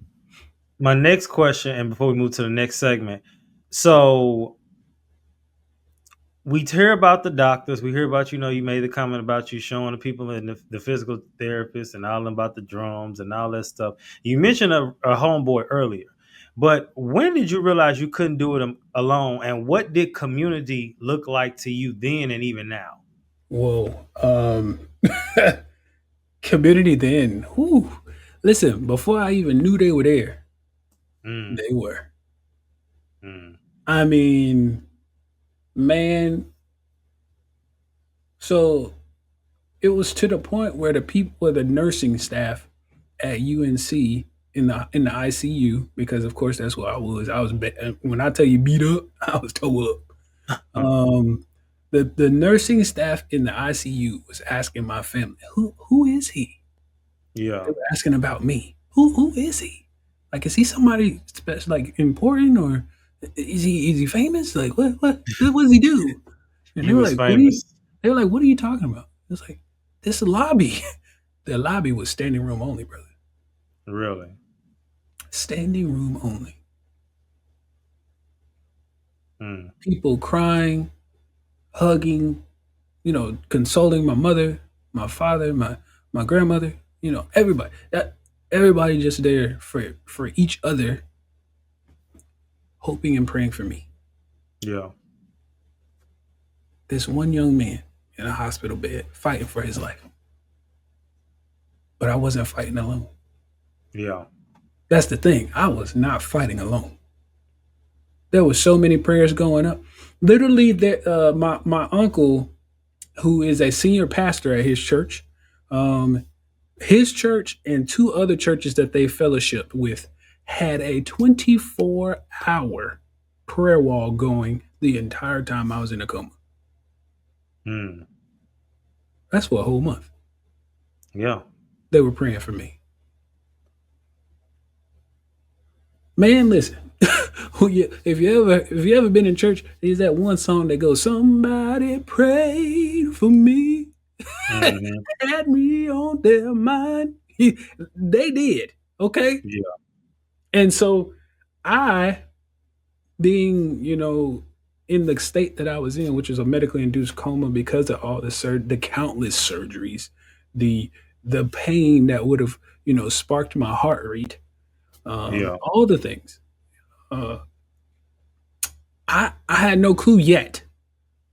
my next question, and before we move to the next segment, so we hear about the doctors. We hear about, you made the comment about you showing the people and the physical therapists and all about the drums and all that stuff. You mentioned a homeboy earlier, but when did you realize you couldn't do it alone? And what did community look like to you then and even now? Whoa. Community then. Whew. Listen, before I even knew they were there, Mm, they were. mm, I mean, man, so it was to the point where the nursing staff at UNC in the ICU, because of course that's what I was. When I tell you beat up, I was toe up. Um, the nursing staff in the ICU was asking my family, who is he? They yeah, were asking about me. Who is he? Like, is he somebody special, like important, or is he famous? Like, what does he do? And he they were was like, famous, what are you talking about? It's like this lobby. The lobby was standing room only, brother. really. Standing room only. Mm, People crying, hugging, consoling my mother, my father, my grandmother, everybody. Everybody just there for each other, hoping and praying for me. yeah, This one young man in a hospital bed fighting for his life. But I wasn't fighting alone. yeah, That's the thing. I was not fighting alone. There was so many prayers going up. Literally, that my uncle, who is a senior pastor at um, his church and two other churches that they fellowship with had a 24-hour prayer wall going the entire time I was in a coma. Mm. That's for a whole month. Yeah. They were praying for me. Man, listen. If you ever been in church, there's that one song that goes, "Somebody prayed for me, Hmm. had me on their mind." They did, okay. Yeah. And so, I, being in the state that I was in, which is a medically induced coma because of all the countless surgeries, the the pain that would have sparked my heart rate, Yeah. all the things. Uh, I had no clue yet.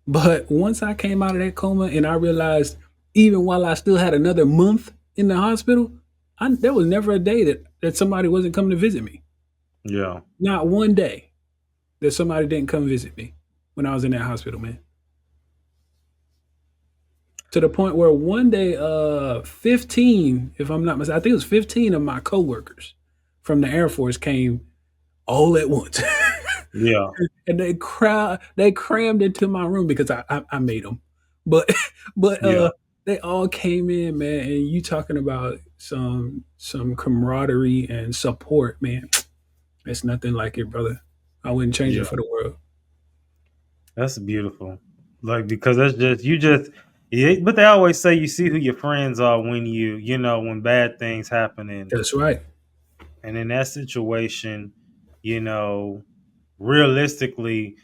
But once I came out of that coma and I realized, even while I still had another month in the hospital, there was never a day that somebody wasn't coming to visit me. Yeah. Not one day that somebody didn't come visit me when I was in that hospital, man. To the point where one day, 15, if I'm not mistaken, I think it was 15 of my coworkers from the Air Force came all at once. Yeah. And they crammed into my room because I made them. But but Yeah. they all came in, man, and you talking about some camaraderie and support, man. It's nothing like it, brother. I wouldn't change it Yeah. for the world. That's beautiful. Like, because that's just you just yeah, but they always say you see who your friends are when when bad things happen, That's right. and in that situation, you know, realistically,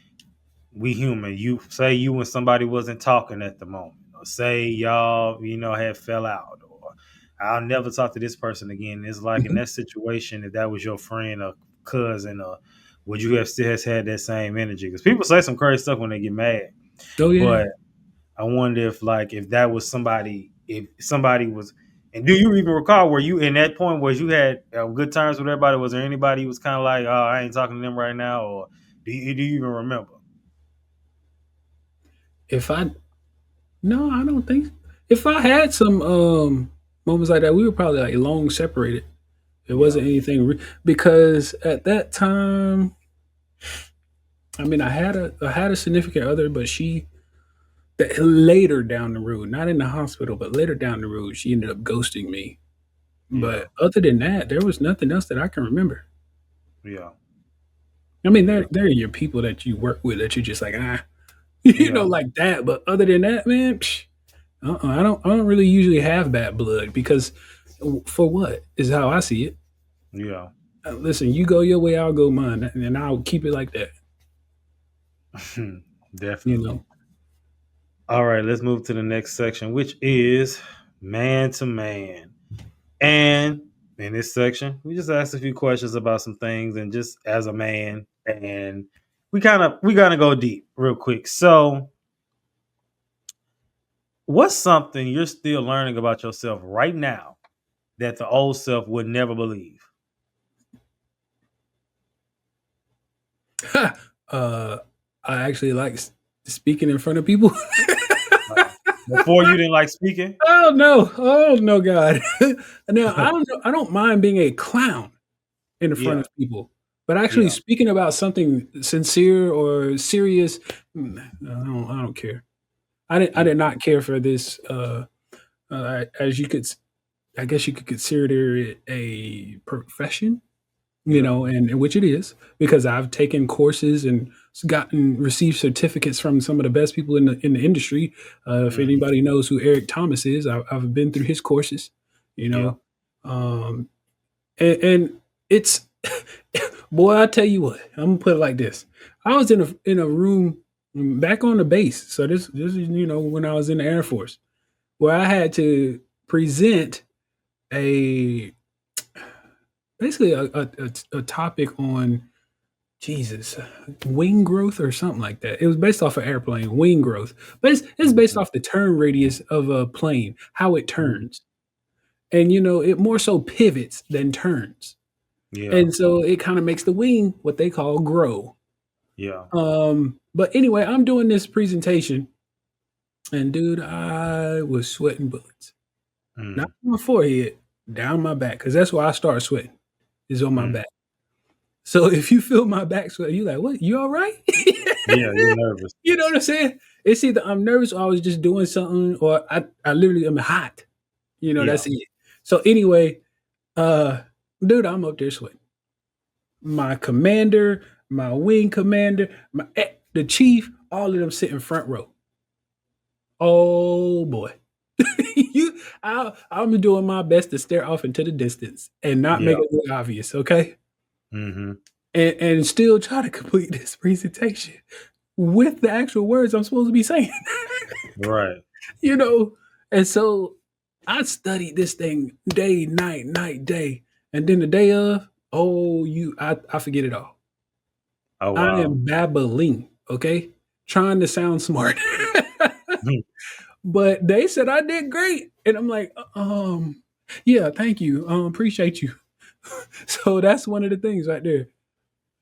we human. You say you and somebody wasn't talking at the moment, or say y'all, had fell out, or I'll never talk to this person again. It's like in Mhm. that situation, if that was your friend or cousin, or would you have still has had that same energy? Because people say some crazy stuff when they get mad. Oh yeah. But I wonder if that was somebody, if somebody was, and do you even recall were you in that point where you had good terms with everybody? Was there anybody who was kind of like, oh, I ain't talking to them right now, or do you even remember? If I No, I don't think. If I had some moments like that, we were probably like long separated. It Yeah, wasn't anything because at that time, I mean, I had a significant other, but later down the road, not in the hospital, but later down the road, she ended up ghosting me. yeah, But other than that, there was nothing else that I can remember. yeah, I mean, yeah, they're your people that you work with that you just like yeah, like that. But other than that, man, I don't really usually have bad blood because for what is how I see it. yeah. Listen, you go your way, I'll go mine, and I'll keep it like that. You Definitely. know. All right, let's move to the next section, which is man to man. And in this section, we just asked a few questions about some things, and just as a man, and we kind of go deep real quick. So, what's something you're still learning about yourself right now that the old self would never believe? uh, I actually like speaking in front of people. Uh, Before you didn't like speaking? Oh no! Oh no, God! Now I don't know. I don't mind being a clown in front Yeah, of people, but actually yeah, speaking about something sincere or serious, I don't care. I yeah, did not care for this. As you could, I guess you could consider it a profession, yeah, and which it is because I've taken courses and gotten received certificates from some of the best people in the industry. If mhm, anybody knows who Eric Thomas is, I've been through his courses, you yeah, know, um, and it's boy, I tell you what, I'm gonna put it like this: I was in a room back on the base, so this is when I was in the Air Force, where I had to present a basically a topic on Jesus, wing growth or something like that. It was based off an airplane, wing growth, but it's based mhm, off the turn radius of a plane, how it mhm, turns, and it more so pivots than turns, yeah, and so it kind of makes the wing what they call grow. Yeah. But anyway, I'm doing this presentation, and dude, I was sweating bullets. Not Mm, on my forehead, down my back, because that's where I start sweating, is on my mm. back. So if you feel my back sweat, you like, what? You all right? Yeah, you're nervous. You know what I'm saying? It's either I'm nervous or I was just doing something, or I literally am hot. Yeah. That's it. So anyway, uh, dude, I'm up there sweating. My commander, my wing commander, the chief, all of them sitting front row. Oh boy. I'm doing my best to stare off into the distance and not Yeah. make it look obvious, okay? Hmm. And still try to complete this presentation with the actual words I'm supposed to be saying. Right. you know? And so I studied this thing day, night, day. And then the day of, I forget it all. Oh I wow. am babbling, okay? Trying to sound smart. But they said I did great. And I'm like, yeah, thank you. Appreciate you. So that's one of the things right there.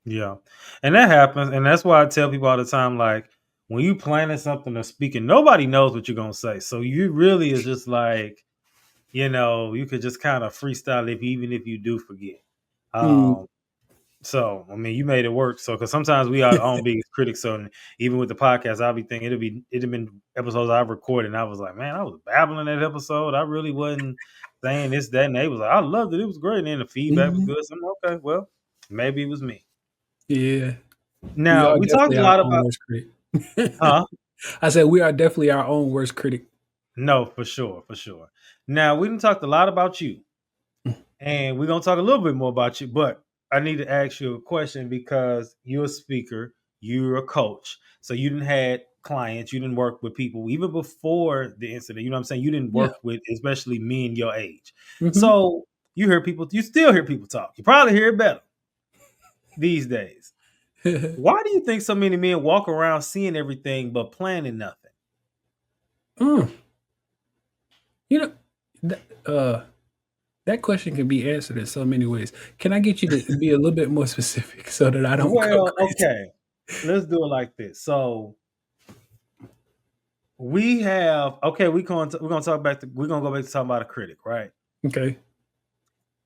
Yeah. And that happens. And that's why I tell people all the time, like, when you planning something or speaking, nobody knows what you're gonna say. So you really is just like, you could just kind of freestyle if even if you do forget. Mm. Um, so I mean you made it work. So because sometimes we are our own biggest critics. So even with the podcast, I'll be thinking it'd have been episodes I've recorded and I was like, man, I was babbling that episode. I really wasn't saying this, that, and they was like, I loved it. It was great. And then the feedback was Mhm. good. So I'm like, okay, well, maybe it was me. Yeah. We Now are we talked definitely a our lot own about worst critic. huh? I said we are definitely our own worst critic. No, for sure, for sure. Now we done talked a lot about you, and we're gonna talk a little bit more about you, but I need to ask you a question because you're a speaker, you're a coach, so you didn't had clients, you didn't work with people even before the incident. You know what I'm saying? You didn't Yeah. work with especially men your age. Mhm. So you still hear people talk. You probably hear it better these days. Why do you think so many men walk around seeing everything but planning nothing? Mm. You know, that, that question can be answered in so many ways. Can I get you to be a little bit more specific so that I don't go Well, crazy? okay. Let's do it like this. So we have okay. We're gonna talk back. We're gonna go back to talking about a critic, right? Okay.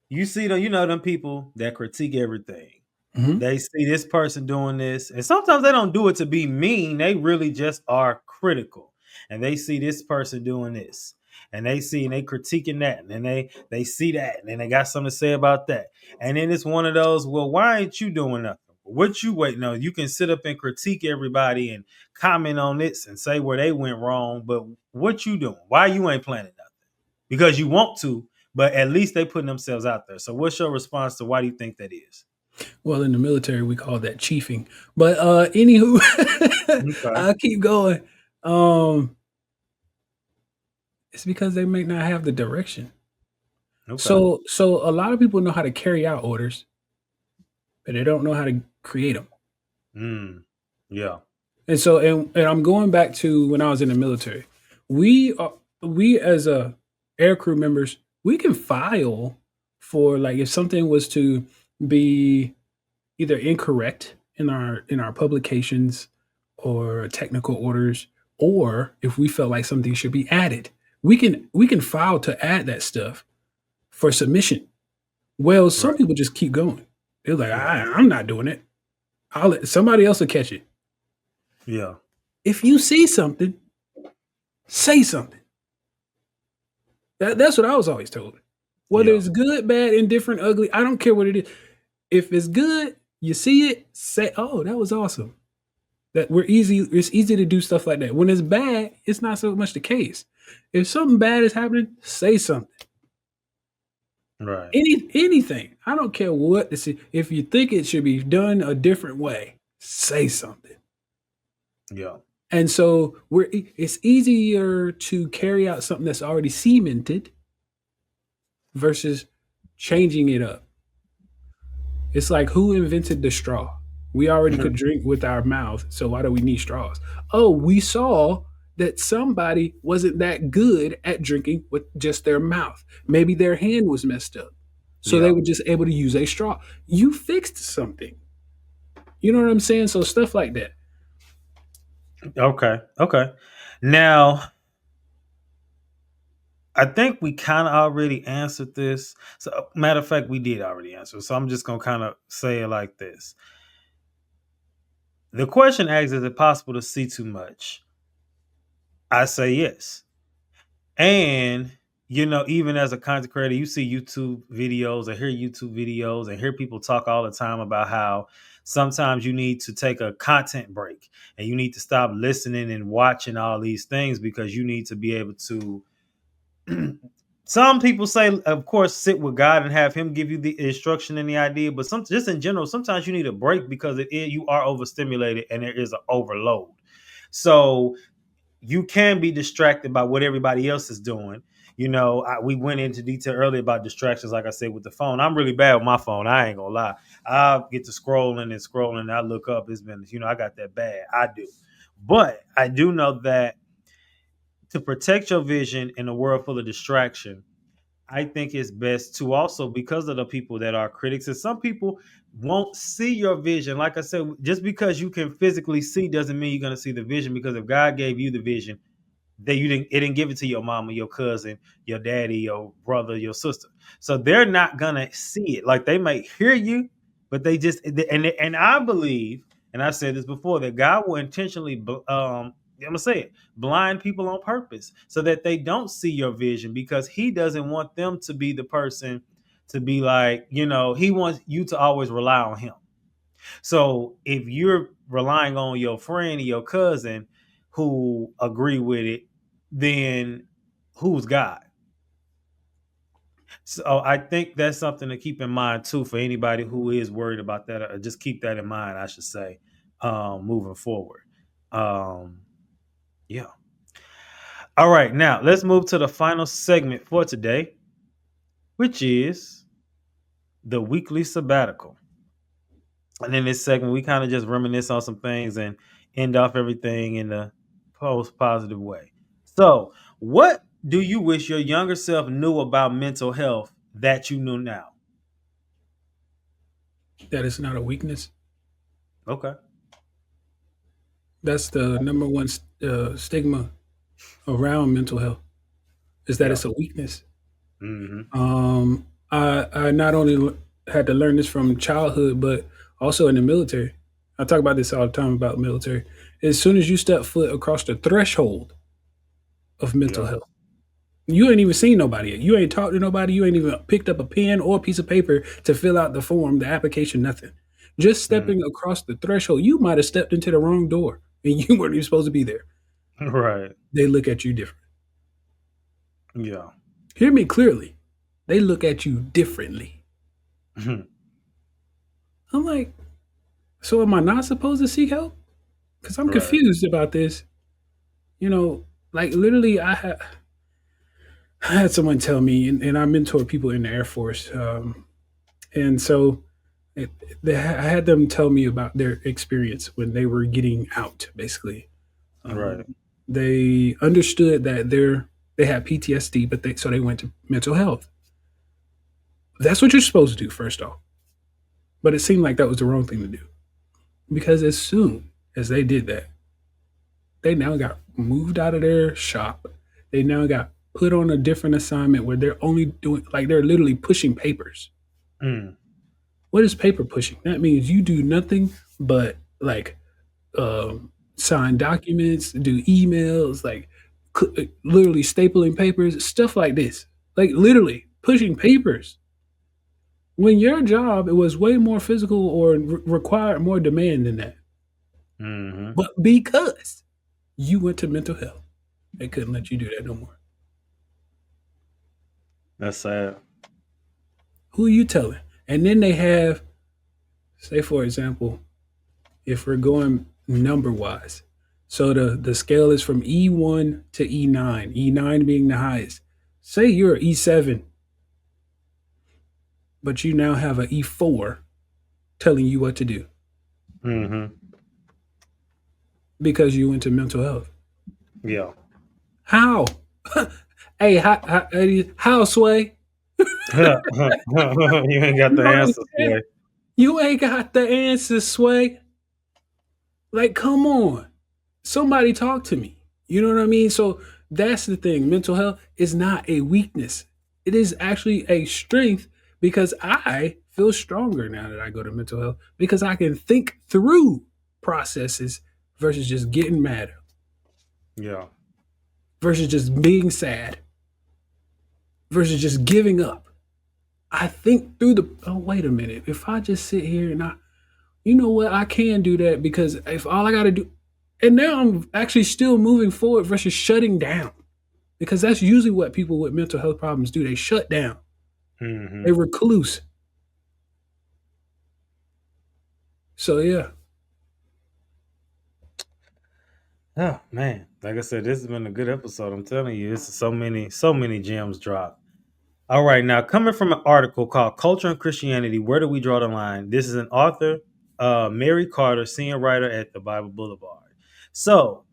You see them, them people that critique everything. Mhm. They see this person doing this, and sometimes they don't do it to be mean. They really just are critical, and they see this person doing this, and they critiquing that, and then they see that, and then they got something to say about that, and then it's one of those. Well, why ain't you doing nothing? What you waiting on? You can sit up and critique everybody and comment on this and say where they went wrong, but what you doing? Why you ain't planning nothing? Because you want to, but at least they putting themselves out there. So, what's your response to why do you think that is? Well, in the military, we call that chiefing. But anywho, Okay. I'll keep going. Um, it's because they may not have the direction. Okay. So a lot of people know how to carry out orders, but they don't know how to create them. Mm. Yeah. And I'm going back to when I was in the military. We are we as a air crew members, we can file for like if something was to be either incorrect in our publications or technical orders, or if we felt like something should be added, we can file to add that stuff for submission. Well, some Right. people just keep going. They're like, Yeah. I'm not doing it. I'll let somebody else will catch it. Yeah. If you see something, say something. That's what I was always told. Whether Yeah. it's good, bad, indifferent, ugly, I don't care what it is. If it's good, you see it, say, "Oh, that was awesome." That we're easy. It's easy to do stuff like that. When it's bad, it's not so much the case. If something bad is happening, say something. Right. Anything. I don't care what this is. If you think it should be done a different way, say something. Yeah. And so it's easier to carry out something that's already cemented versus changing it up. It's like who invented the straw? We already could drink with our mouth, so why do we need straws? Oh, we saw that somebody wasn't that good at drinking with just their mouth. Maybe their hand was messed up. So they Yeah. were just able to use a straw. You fixed something. You know what I'm saying? So stuff like that. Okay. Okay. Now, I think we kind of already answered this. So, matter of fact, we did already answer. So, I'm just gonna kind of say it like this. The question asks, is it possible to see too much? I say yes. And even as a content creator, you see YouTube videos or hear YouTube videos and hear people talk all the time about how sometimes you need to take a content break and you need to stop listening and watching all these things because you need to be able to. Some people say, of course, sit with God and have Him give you the instruction and the idea, but just in general, sometimes you need a break because you are overstimulated and there is an overload. So you can be distracted by what everybody else is doing. We went into detail earlier about distractions, like I said, with the phone. I'm really bad with my phone. I ain't gonna lie. I get to scrolling and scrolling. And I look up. It's been, I got that bad. I do. But I do know that to protect your vision in a world full of distraction, I think it's best to also, because of the people that are critics, and some people won't see your vision. Like I said, just because you can physically see doesn't mean you're going to see the vision, because if God gave you the vision, that it didn't give it to your mama, your cousin, your daddy, your brother, your sister. So they're not gonna see it. Like, they might hear you, but they just and I believe, and I've said this before, that God will intentionally I'm gonna say it, blind people on purpose so that they don't see your vision, because He doesn't want them to be the person to be like, He wants you to always rely on Him. So if you're relying on your friend or your cousin who agree with it, then who's God? So I think that's something to keep in mind too, for anybody who is worried about that. Or just keep that in mind, I should say, moving forward. Um, yeah. All right, now let's move to the final segment for today, which is the weekly sabbatical. And in this segment, we kind of just reminisce on some things and end off everything in a post positive way. So, what do you wish your younger self knew about mental health that you knew now? That is not a weakness. Okay. That's the number one stigma around mental health, is that Yeah. it's a weakness. Hmm. I not only had to learn this from childhood, but also in the military. I talk about this all the time about military. As soon as you step foot across the threshold of mental Yeah. health, you ain't even seen nobody yet. You ain't talked to nobody. You ain't even picked up a pen or a piece of paper to fill out the form, the application, nothing. Just Mm. stepping across the threshold, you might have stepped into the wrong door and you weren't even supposed to be there. Right. They look at you different. Yeah. Hear me clearly. They look at you differently. I'm like, so am I not supposed to seek help? Because I'm Right. confused about this. You know, like literally, I had someone tell me, and I mentor people in the Air Force, and so it, I had them tell me about their experience when they were getting out. Basically, Right. they understood that they had PTSD, but they went to mental health. That's what you're supposed to do first off. But it seemed like that was the wrong thing to do, because as soon as they did that, they now got moved out of their shop. They now got put on a different assignment where they're only doing, like, they're literally pushing papers. Mm. What is paper pushing? That means you do nothing but like sign documents, do emails, like literally stapling papers, stuff like this. Like literally pushing papers. When your job, it was way more physical or required more demand than that. Hmm. But because you went to mental health, they couldn't let you do that no more. That's sad. Who are you telling? And then they have, say for example, if we're going number wise, so the scale is from E1 to E9, E9 being the highest. Say you're E7, but you now have an E4 telling you what to do Hmm. because you went to mental health. Yeah. How? Hey, how, Sway? You ain't got You the know what I'm answer, saying? boy. You ain't got the answer, Sway. Like, come on. Somebody talk to me. You know what I mean? So that's the thing. Mental health is not a weakness. It is actually a strength because I feel stronger now that I go to mental health because I can think through processes versus just getting mad, Yeah. versus just being sad, versus just giving up. I think through the, oh, wait a minute. If I just sit here and you know what, I can do that because if all I got to do, and now I'm actually still moving forward versus shutting down because that's usually what people with mental health problems do. They shut down, they Hmm. recluse. So yeah. Oh man, like I said, this has been a good episode. I'm telling you, it's so many gems dropped. All right, now coming from an article called "Culture and Christianity: Where Do We Draw the Line?" This is an author, Mary Carter, senior writer at the Bible Boulevard. So,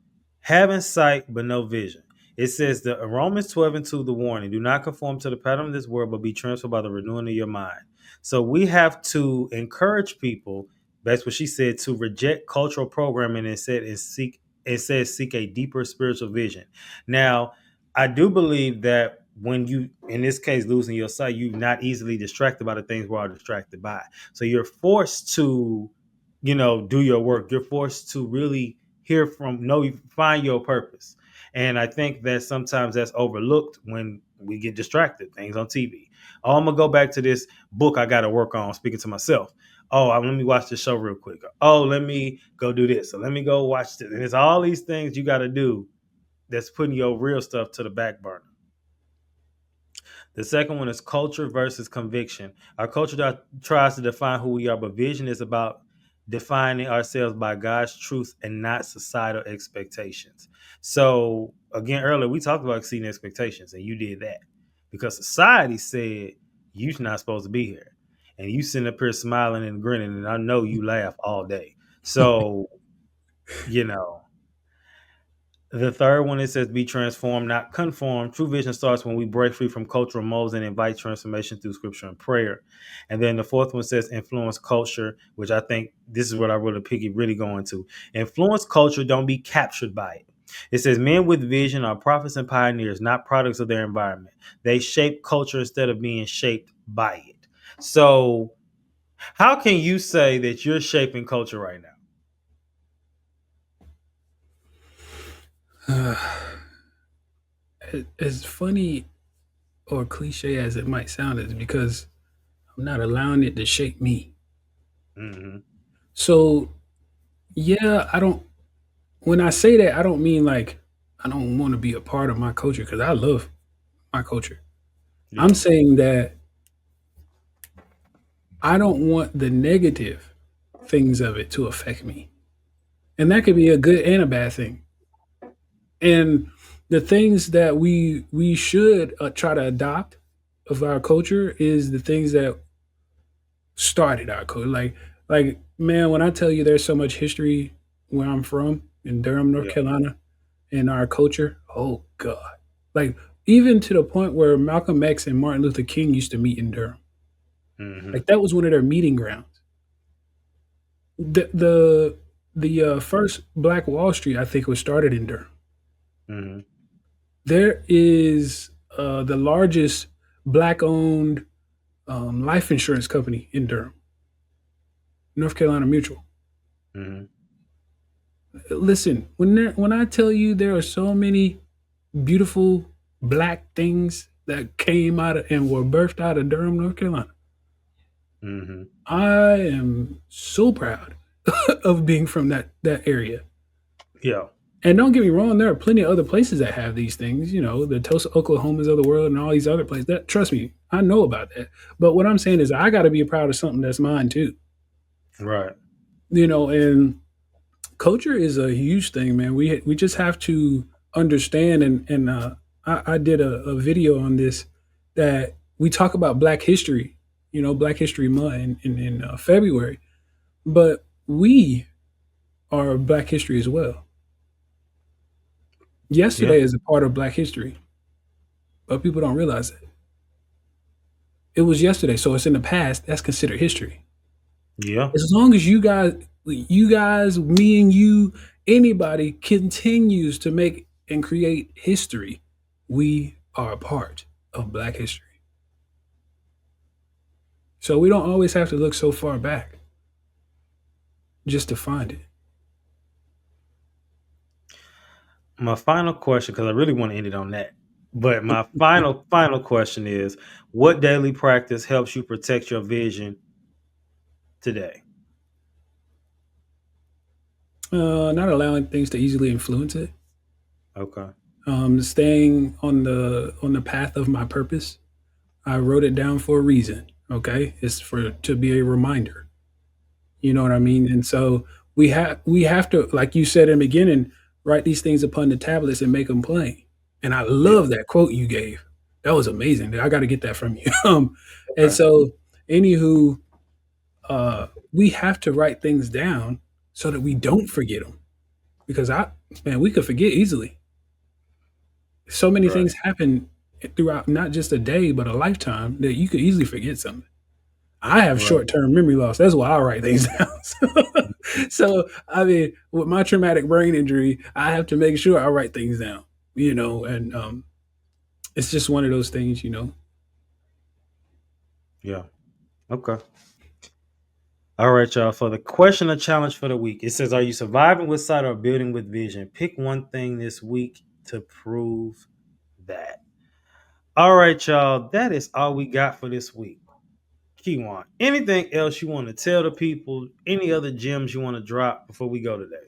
having sight but no vision. It says the Romans 12:2, the warning: Do not conform to the pattern of this world, but be transformed by the renewing of your mind. So we have to encourage people. That's what she said, to reject cultural programming and seek a deeper spiritual vision. Now, I do believe that when you, in this case, losing your sight, you're not easily distracted by the things we're all distracted by. So you're forced to, do your work. You're forced to really hear from, know, find your purpose. And I think that sometimes that's overlooked when we get distracted. Things on TV. Oh, I'm gonna go back to this book I got to work on. Speaking to myself. Oh, let me watch this show real quick. Oh, let me go do this. So let me go watch this. And it's all these things you got to do that's putting your real stuff to the back burner. The second one is culture versus conviction. Our culture tries to define who we are, but vision is about defining ourselves by God's truth and not societal expectations. So, again, earlier we talked about exceeding expectations, and you did that because society said you're not supposed to be here. And you sitting up here smiling and grinning, and I know you laugh all day. So, you know, the third one, it says be transformed, not conform. True vision starts when we break free from cultural molds and invite transformation through scripture and prayer. And then the fourth one says influence culture, which I think this is what I really go into. Influence culture, don't be captured by it. It says men with vision are prophets and pioneers, not products of their environment. They shape culture instead of being shaped by it. So, how can you say that you're shaping culture right now? As funny or cliche as it might sound, is because I'm not allowing it to shape me. Mm-hmm. So yeah, I don't. When I say that, I don't mean like I don't want to be a part of my culture because I love my culture. I'm Yeah. saying that I don't want the negative things of it to affect me. And that could be a good and a bad thing. And the things that we should try to adopt of our culture is the things that started our culture. Like man, when I tell you there's so much history where I'm from in Durham, North Yeah. Carolina, in our culture, oh god. Like even to the point where Malcolm X and Martin Luther King used to meet in Durham. Mm-hmm. Like that was one of their meeting grounds. The first Black Wall Street, I think, was started in Durham. Mm-hmm. There is the largest black-owned life insurance company in Durham, North Carolina Mutual. Mm-hmm. Listen, when I tell you there are so many beautiful black things that came out of and were birthed out of Durham, North Carolina, Mm-hmm. I am so proud of being from that area. Yeah. And don't get me wrong, there are plenty of other places that have these things, the Tulsa, Oklahomas of the world and all these other places. That trust me, I know about that. But what I'm saying is I gotta be proud of something that's mine too. Right. And culture is a huge thing, man. We just have to understand and I did a video on this that we talk about Black History, Black History Month in February, but we are Black history as well. Yeah. Yesterday is a part of Black history, but people don't realize it. It was yesterday, so it's in the past. That's considered history. Yeah. As long as you guys, You guys, me and you, anybody continues to make and create history. We are a part of Black history. So we don't always have to look so far back just to find it. My final question, because I really want to end it on that. But my final question is, what daily practice helps you protect your vision today? Not allowing things to easily influence it. Okay. Staying on the path of my purpose. I wrote it down for a reason. Okay, it's for to be a reminder. You know what I mean? And so we have to, like you said in the beginning, write these things upon the tablets and make them plain. And I Yeah. love that quote you gave. That was amazing. I got to get that from you. And Okay. so, anywho, we have to write things down so that we don't forget them. Because man, we could forget easily. So many Right. things happen throughout not just a day, but a lifetime that you could easily forget something. I have Right. short term memory loss. That's why I write things down. So, I mean, with my traumatic brain injury, I have to make sure I write things down, and it's just one of those things. Yeah. Okay. All right, y'all. For the question or challenge for the week, it says, "Are you surviving with sight or building with vision? Pick one thing this week to prove that." All right, y'all. That is all we got for this week. Kiwan, anything else you want to tell the people? Any other gems you want to drop before we go today?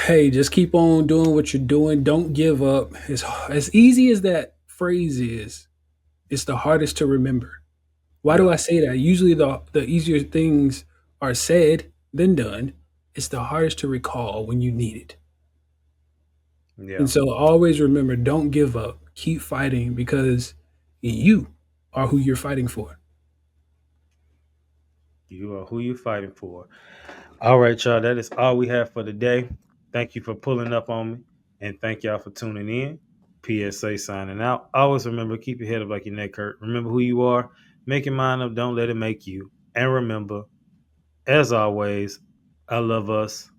Hey, just keep on doing what you're doing. Don't give up. As easy as that phrase is, it's the hardest to remember. Why do Yeah. I say that? Usually, the easier things are said than done. It's the hardest to recall when you need it. Yeah. And so always remember, don't give up. Keep fighting because you are who you're fighting for. You are who you fighting for. All right, y'all. That is all we have for today. Thank you for pulling up on me. And thank y'all for tuning in. PSA signing out. Always remember, keep your head up like your neck hurt. Remember who you are. Make your mind up. Don't let it make you. And remember, as always, I love us.